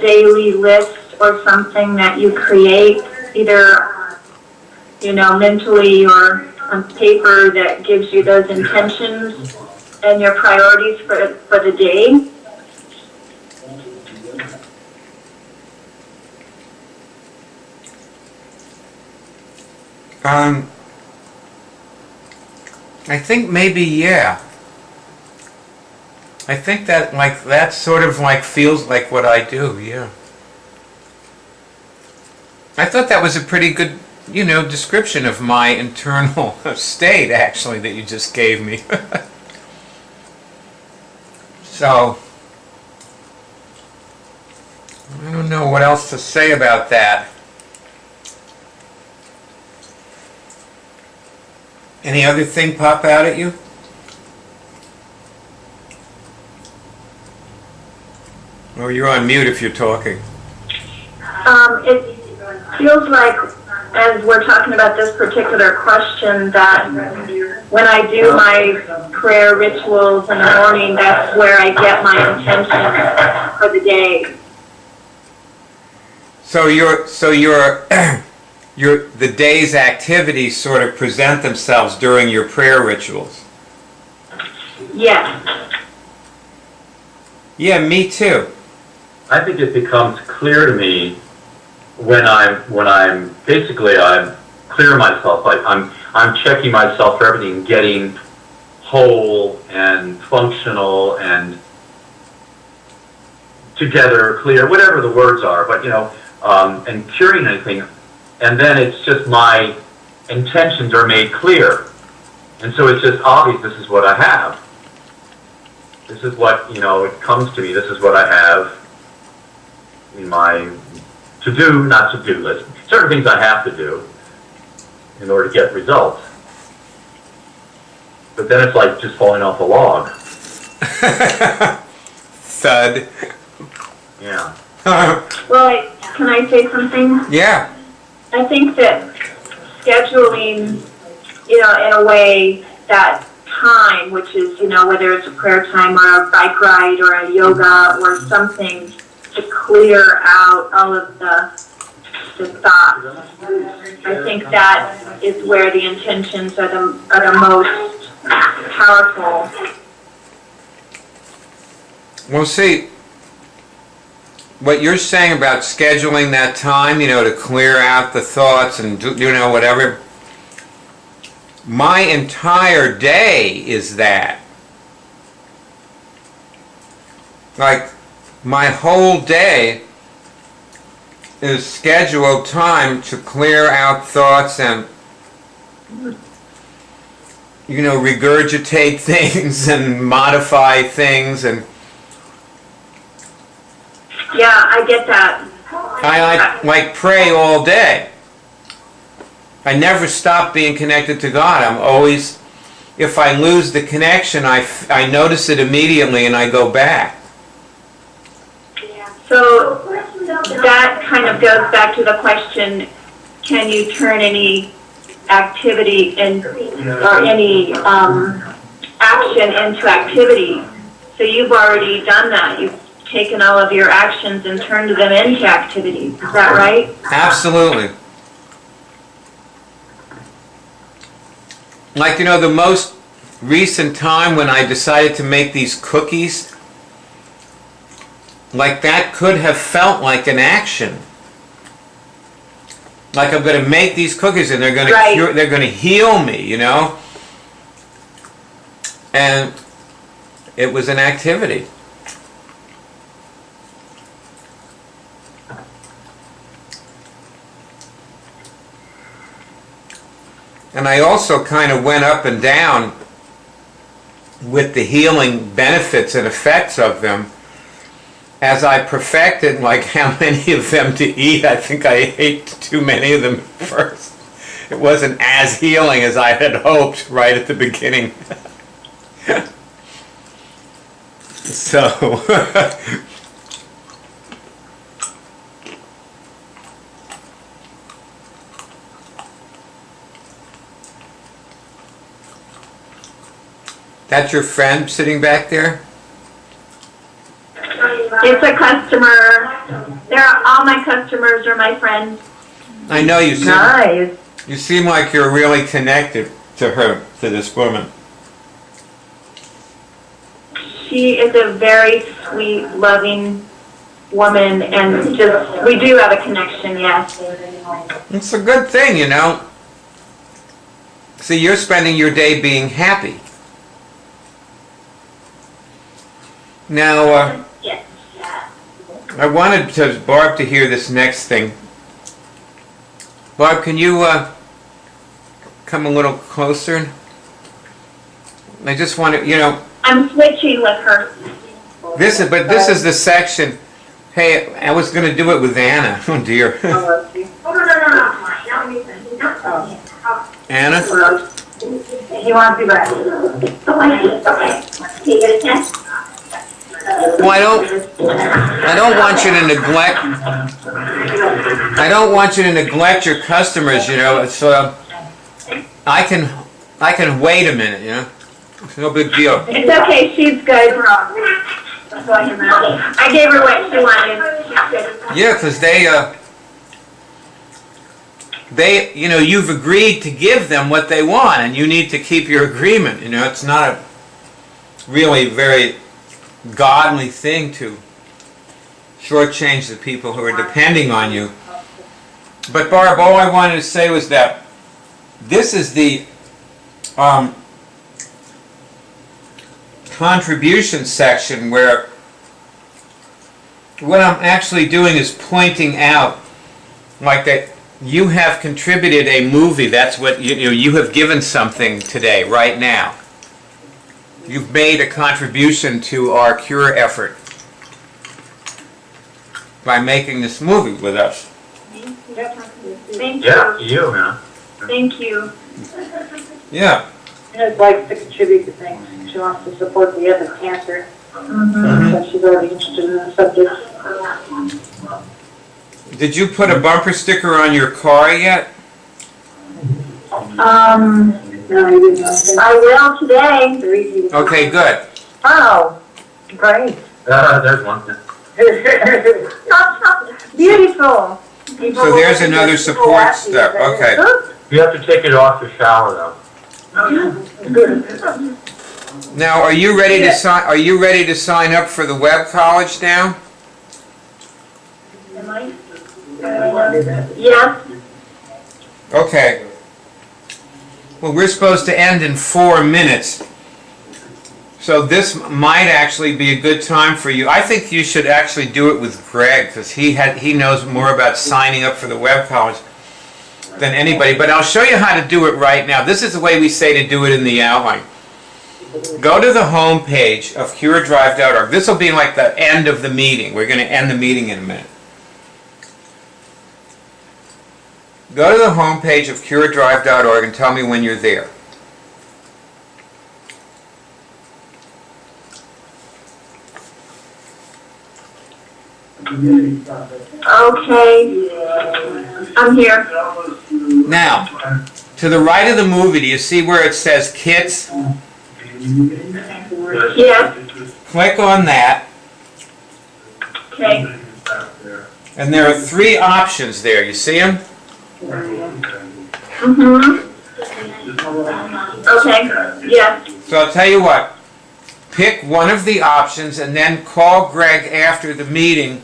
daily list or something that you create, either, mentally or on paper, that gives you those intentions and your priorities for the day? I think maybe, yeah. I think that sort of feels like what I do, yeah. I thought that was a pretty good, description of my internal state, actually, that you just gave me. So, I don't know what else to say about that. Any other thing pop out at you? Oh, you're on mute if you're talking. It feels like, as we're talking about this particular question, that when I do my prayer rituals in the morning, that's where I get my intention for the day. So the day's activities sort of present themselves during your prayer rituals. Yes. Yeah, me too. I think it becomes clear to me when I'm clear myself, like I'm checking myself for everything, getting whole and functional and together, clear, whatever the words are, but and curing anything, and then it's just my intentions are made clear, and so it's just obvious. This is what I have. This is what it comes to me. This is what I have in my not to-do list. Certain things I have to do in order to get results. But then it's like just falling off a log. Thud. Yeah. Well, can I say something? Yeah. I think that scheduling, in a way, that time, which is, whether it's a prayer time or a bike ride or a yoga or something, to clear out all of the thoughts. I think that is where the intentions are the most powerful. Well, see, what you're saying about scheduling that time, to clear out the thoughts and whatever. My entire day is that. Like, my whole day is scheduled time to clear out thoughts and, regurgitate things and modify things. And yeah, I get that. I pray all day. I never stop being connected to God. I'm always, if I lose the connection, I notice it immediately and I go back. So that kind of goes back to the question, can you turn any activity or any action into activity? So you've already done that. You've taken all of your actions and turned them into activities. Is that right? Absolutely. Like, the most recent time when I decided to make these cookies, like that could have felt like an action. Like I'm going to make these cookies and they're going to cure, they're going to heal me, And it was an activity. And I also kind of went up and down with the healing benefits and effects of them as I perfected like how many of them to eat. I think I ate too many of them first. It wasn't as healing as I had hoped right at the beginning. So that's your friend sitting back there? It's a customer. All my customers are my friends. I know you seem, Nice. you seem like you're really connected to her, to this woman. She is a very sweet, loving woman, and we do have a connection, yes. It's a good thing, See, you're spending your day being happy. Now, Yes. I wanted Barb to hear this next thing. Barb, can you come a little closer? I just want to, I'm switching with her. this is the section. Hey, I was going to do it with Anna. Oh dear. Anna? He wants you back. Well, I don't want you to neglect. I don't want you to neglect your customers. So I can wait a minute. It's no big deal. It's okay, she's good. I gave her what she wanted. She's good. Yeah, because they, you've agreed to give them what they want, and you need to keep your agreement. It's not a really very godly thing to shortchange the people who are depending on you. But Barb, all I wanted to say was that this is the contribution section where what I'm actually doing is pointing out like that you have contributed a movie. That's what you have given something today, right now. You've made a contribution to our cure effort by making this movie with us. Thank Yeah, you. you, man. Thank you. Yeah. Anna's likes to contribute to things. She wants to support the other cancer. So she's already interested in the subject. Did you put a bumper sticker on your car yet? No, I didn't know. I will today. They're easy to Okay, good. Oh, great. There's one. Beautiful. So there's another support step. Okay. You have to take it off the shower, though. Now, are you ready to sign? Are you ready to sign up for the web college now? Am I? Yes. Okay. Well, we're supposed to end in 4 minutes. So this might actually be a good time for you. I think you should actually do it with Greg because he knows more about signing up for the web college than anybody. But I'll show you how to do it right now. This is the way we say to do it in the outline. Go to the home page of curedrive.org. This will be like the end of the meeting. We're going to end the meeting in a minute. Go to the home page of curedrive.org and tell me when you're there. Okay. I'm here. Now, to the right of the movie, do you see where it says Kids? Yes. Click on that, Okay. and there are 3 options there. You see them? Mm-hmm. Okay. Yes. So I'll tell you what. Pick one of the options and then call Greg after the meeting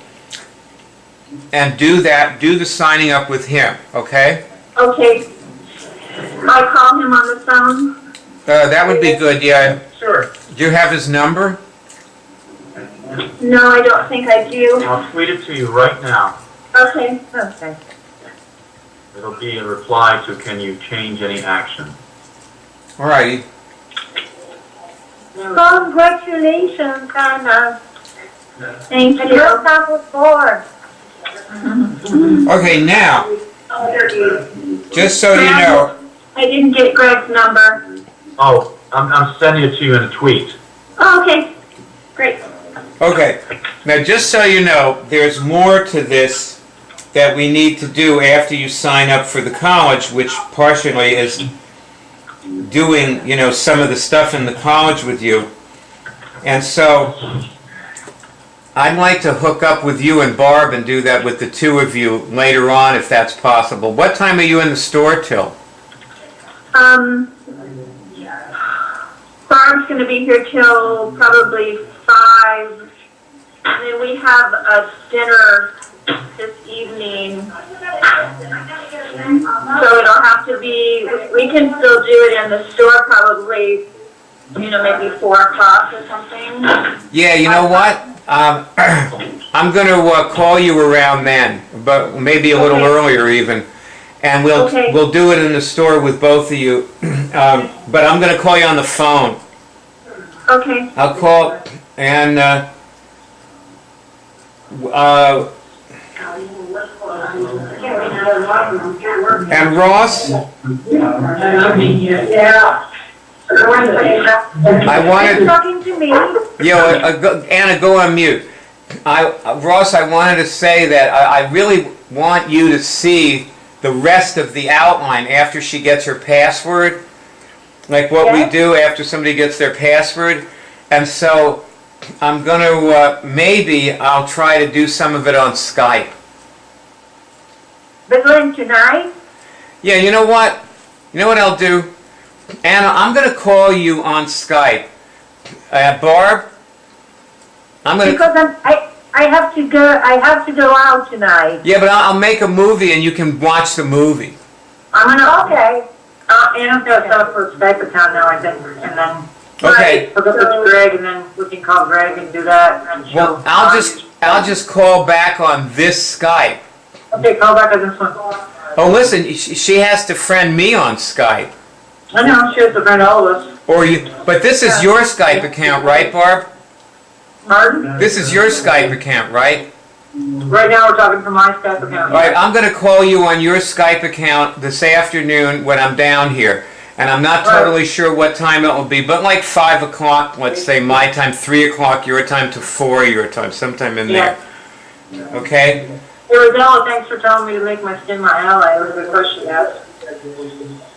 and do the signing up with him, okay? Okay. I call him on the phone? That would be good, yeah. Sure. Do you have his number? No, I don't think I do. I'll tweet it to you right now. Okay. Okay. It'll be a reply to, can you change any action? Alrighty. Congratulations, Anna. Thank And you. welcome aboard. Okay, now, just so you know, I didn't get Greg's number. Oh, I'm sending it to you in a tweet. Oh, okay. Great. okay, now just so you know, there's more to this that we need to do after you sign up for the college, which partially is doing, you know, some of the stuff in the college with you. And so I'd like to hook up with you and Barb and do that with the 2 of you later on if that's possible. What time are you in the store till? Barb's going to be here till probably 5. And then we have a dinner this evening. So it'll have to be, we can still do it in the store probably, you know, maybe 4 o'clock or something. Yeah, you know what? I'm going to call you around then, but maybe a little earlier even. And we'll do it in the store with both of you. But I'm going to call you on the phone. Okay. I'll call and Ross, I wanted. Talking to me. Anna, go on mute. Ross, I wanted to say that I really want you to see the rest of the outline after she gets her password, like what we do after somebody gets their password. And so I'm going to, maybe I'll try to do some of it on Skype. But going tonight? Yeah, you know what? You know what I'll do? Anna, I'm going to call you on Skype. Barb, I'm going to... Because I have to go. I have to go out tonight. Yeah, but I'll make a movie and you can watch the movie. I'm gonna. Okay. Anna's gonna set up for a Skype account now, I think, and then. Okay. Hook up with Greg, and then we can call Greg and do that. And Well, I'll just call back on this Skype. Okay, call back on this one. Oh, listen, she has to friend me on Skype. I know she has to friend all of us. Or you, but this is your Skype account, right, Barb? Pardon? This is your Skype account, right? Right now we're talking from my Skype account. All right, I'm going to call you on your Skype account this afternoon when I'm down here. And I'm not totally sure what time it will be, but like 5 o'clock, let's say my time, 3 o'clock your time to 4 your time, sometime in there. Okay? Hey, Rosella, thanks for telling me to make my skin my ally. It was a good question you asked.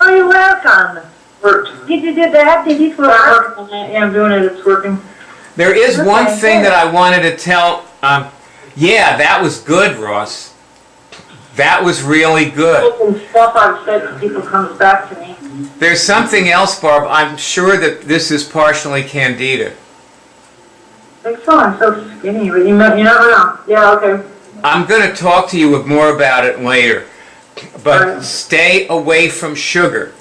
Oh, you're welcome. Worked. Did you do that? Did you work? Yeah, I'm doing it. It's working. There is one thing that I wanted to tell. Yeah, that was good, Ross. That was really good. Some stuff I've said to people comes back to me. There's something else, Barb. I'm sure that this is partially candida. Like so, I'm so skinny, but you never know. Yeah, okay. I'm going to talk to you more about it later. But stay away from sugar.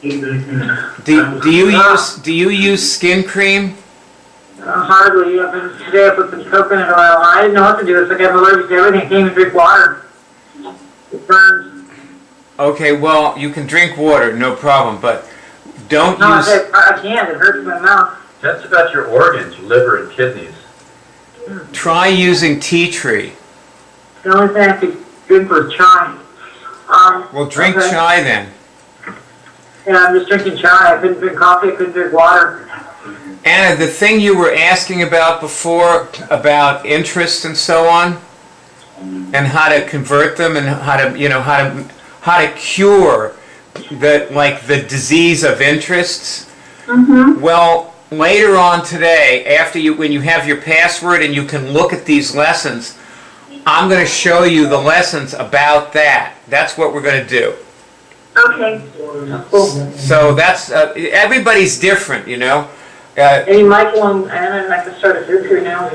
Do you use skin cream? Hardly. Today I put some coconut oil on. I didn't know what to do. It's like I'm allergic to everything. I can't even drink water. It burns. Okay, well, you can drink water, no problem, but don't use... No, I can't. It hurts my mouth. That's about your organs, your liver and kidneys. Try using tea tree. The only thing I could drink was chai. Well, drink chai then. Yeah, I'm just drinking chai. I couldn't drink coffee. I couldn't drink water. Anna, the thing you were asking about before, about interest and so on, and how to convert them and how to, you know, how to cure the disease of interests. Well, later on today, when you have your password and you can look at these lessons, I'm going to show you the lessons about that. That's what we're going to do. Okay. So that's everybody's different, you know. Hey, Michael and Anna, I can start a group here now.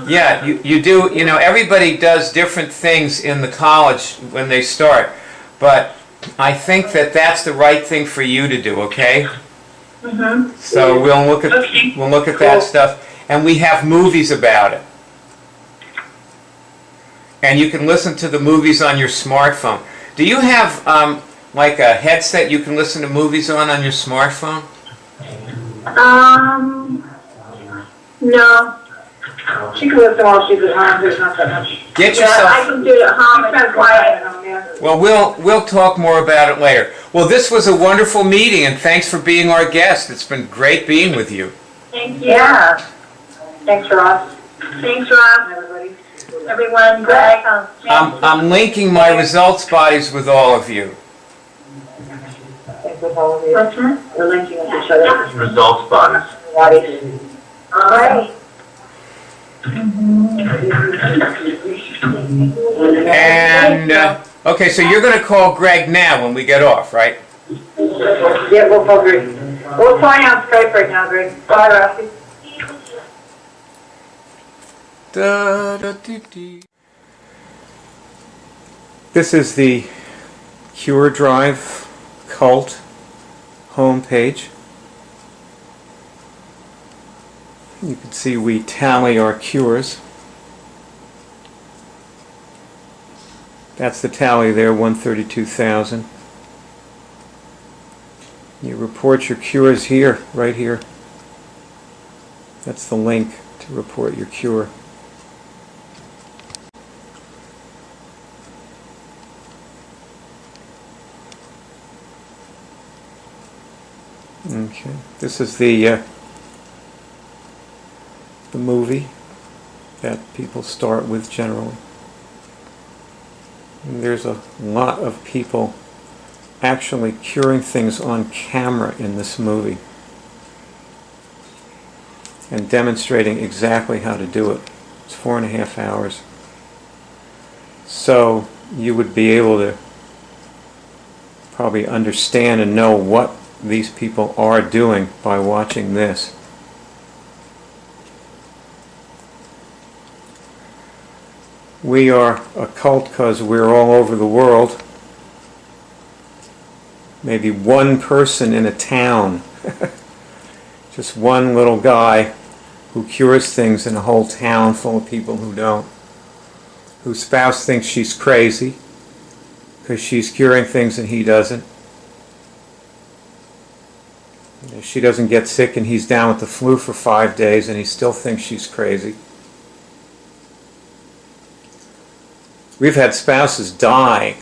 Yeah, you do. You know, everybody does different things in the college when they start, but I think that that's the right thing for you to do. Okay. So we'll look at that stuff, and we have movies about it, and you can listen to the movies on your smartphone. Do you have like a headset you can listen to movies on your smartphone? No. She can listen while she's at home, there's not that much. Get Yeah, I yourself. can do it at home. It's quiet. Well, we'll talk more about it later. Well, this was a wonderful meeting, and thanks for being our guest. It's been great being with you. Thank you. Yeah. Thanks, Ross. Thanks, Rob. Everybody. Everyone, Greg. I'm linking my results bodies with all of you. Thanks with all of you. What's that? We're linking with each other. Results bodies. Bodies. Great. And, okay, so you're going to call Greg now when we get off, right? Yeah, we'll call Greg. We'll find on Skype right now, Greg. Bye, Rossi. This is the Cure Drive Cult homepage. You can see we tally our cures. That's the tally there, 132,000. You report your cures here, right here. That's the link to report your cure. Okay, this is the movie that people start with generally. And there's a lot of people actually curing things on camera in this movie and demonstrating exactly how to do it. It's 4.5 hours. So you would be able to probably understand and know what these people are doing by watching this. We are a cult because we're all over the world. Maybe one person in a town, just one little guy who cures things in a whole town full of people who don't, whose spouse thinks she's crazy because she's curing things and he doesn't. She doesn't get sick and he's down with the flu for 5 days and he still thinks she's crazy. We've had spouses die.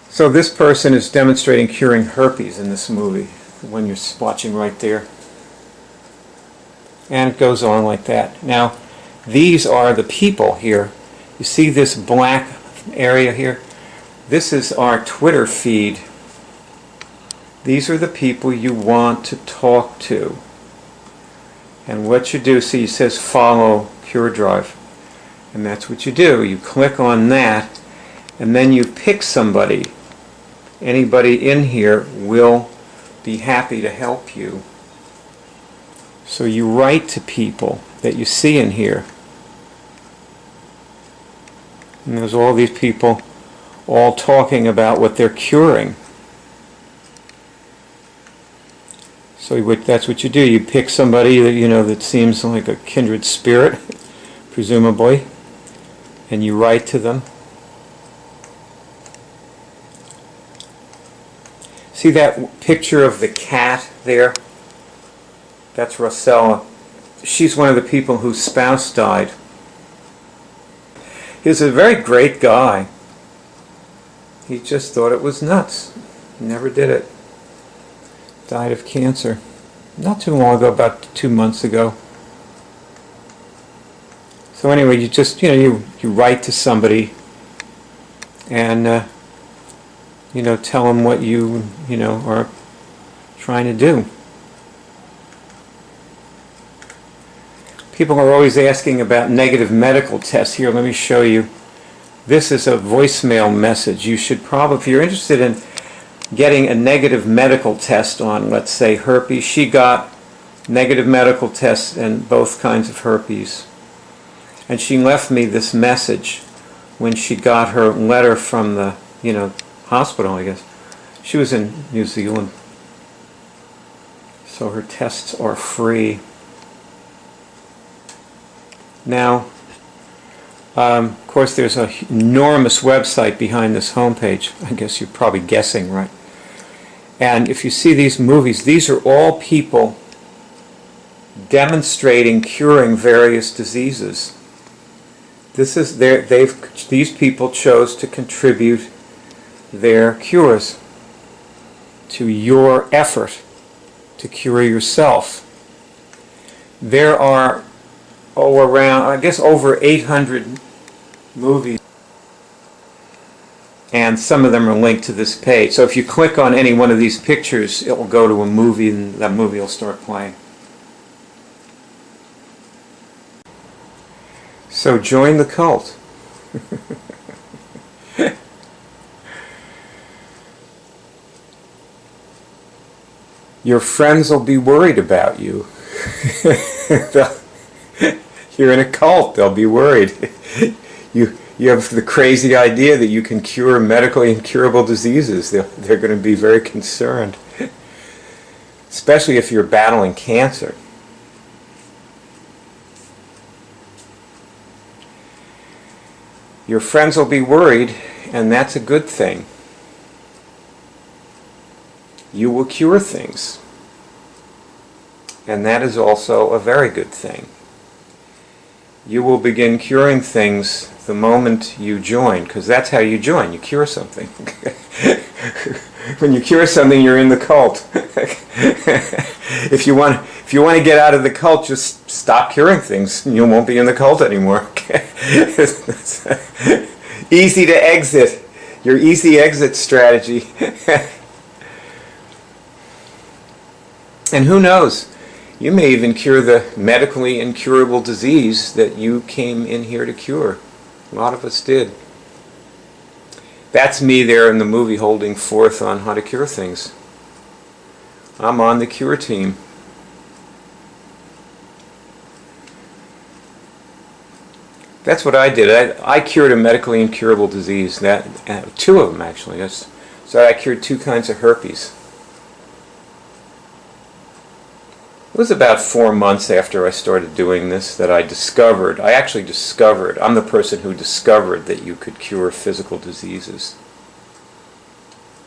So this person is demonstrating curing herpes in this movie, the one you're watching right there. And it goes on like that. Now, these are the people here. You see this black area here? This is our Twitter feed. These are the people you want to talk to. And what you do, see, it says follow Cure Drive. And that's what you do. You click on that, and then you pick somebody. Anybody in here will be happy to help you. So you write to people that you see in here. And there's all these people all talking about what they're curing. So that's what you do. You pick somebody that you know that seems like a kindred spirit, presumably, and you write to them. See that picture of the cat there? That's Rosella. She's one of the people whose spouse died. He was a very great guy. He just thought it was nuts. He never did it. Died of cancer. Not too long ago, about 2 months ago. So anyway, you just, you write to somebody and, tell them what you are trying to do. People are always asking about negative medical tests. Here, let me show you. This is a voicemail message. You should probably, if you're interested in getting a negative medical test on, let's say, herpes, she got negative medical tests and both kinds of herpes. And she left me this message when she got her letter from the, hospital, I guess. She was in New Zealand. So her tests are free. Now, of course, there's an enormous website behind this homepage. I guess you're probably guessing, right? And if you see these movies, these are all people demonstrating curing various diseases. These people chose to contribute their cures to your effort to cure yourself. There are around, I guess, over 800 movies, and some of them are linked to this page. So if you click on any one of these pictures, it will go to a movie, and that movie will start playing. So join the cult. Your friends will be worried about you. You're in a cult, they'll be worried. You have the crazy idea that you can cure medically incurable diseases. They're going to be very concerned. Especially if you're battling cancer. Your friends will be worried, and that's a good thing. You will cure things. And that is also a very good thing. You will begin curing things the moment you join, because that's how you join. You cure something. When you cure something, you're in the cult. If you want to get out of the cult, just stop curing things. You won't be in the cult anymore. Easy to exit. Your easy exit strategy. And who knows? You may even cure the medically incurable disease that you came in here to cure. A lot of us did. That's me there in the movie holding forth on how to cure things. I'm on the cure team. That's what I did. I cured a medically incurable disease. Two of them, actually. So I cured 2 kinds of herpes. It was about 4 months after I started doing this that I actually discovered, I'm the person who discovered that you could cure physical diseases.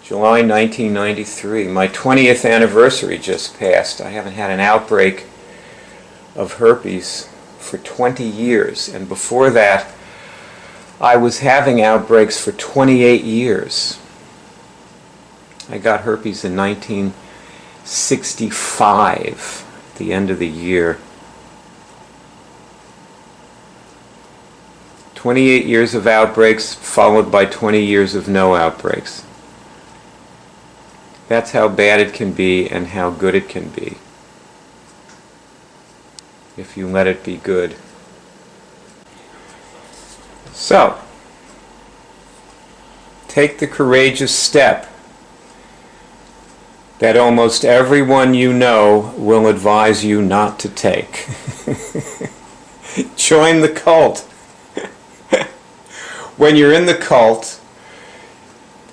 July 1993, my 20th anniversary just passed. I haven't had an outbreak of herpes for 20 years, and before that, I was having outbreaks for 28 years. I got herpes in 1965. The end of the year. 28 years of outbreaks followed by 20 years of no outbreaks. That's how bad it can be and how good it can be if you let it be good. So, take the courageous step that almost everyone you know will advise you not to take. Join the cult. When you're in the cult,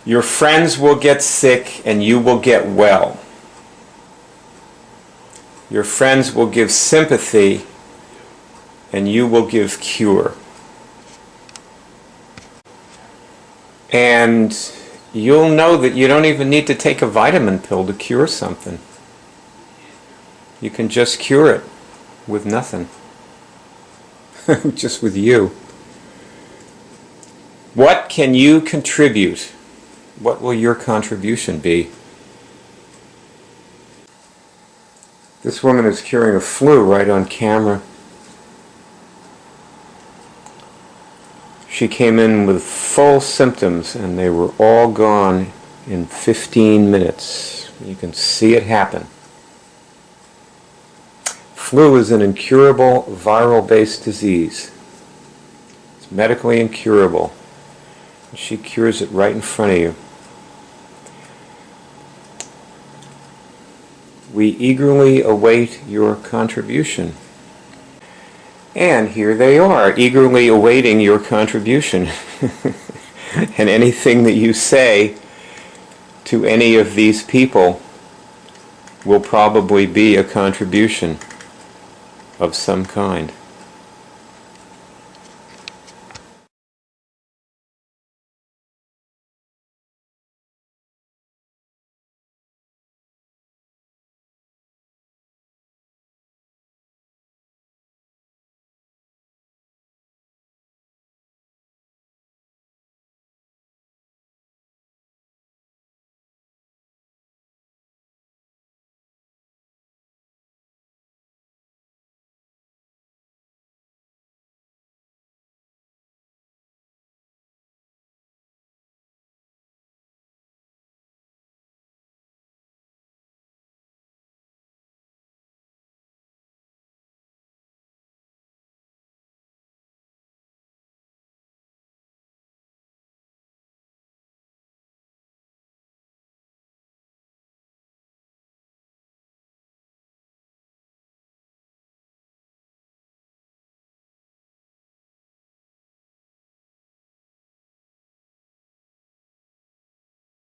your friends will get sick and you will get well. Your friends will give sympathy and you will give cure. And you'll know that you don't even need to take a vitamin pill to cure something. You can just cure it with nothing. Just with you. What can you contribute? What will your contribution be? This woman is curing a flu right on camera. She came in with full symptoms, and they were all gone in 15 minutes. You can see it happen. Flu is an incurable viral-based disease. It's medically incurable. She cures it right in front of you. We eagerly await your contribution. And here they are, eagerly awaiting your contribution. And anything that you say to any of these people will probably be a contribution of some kind.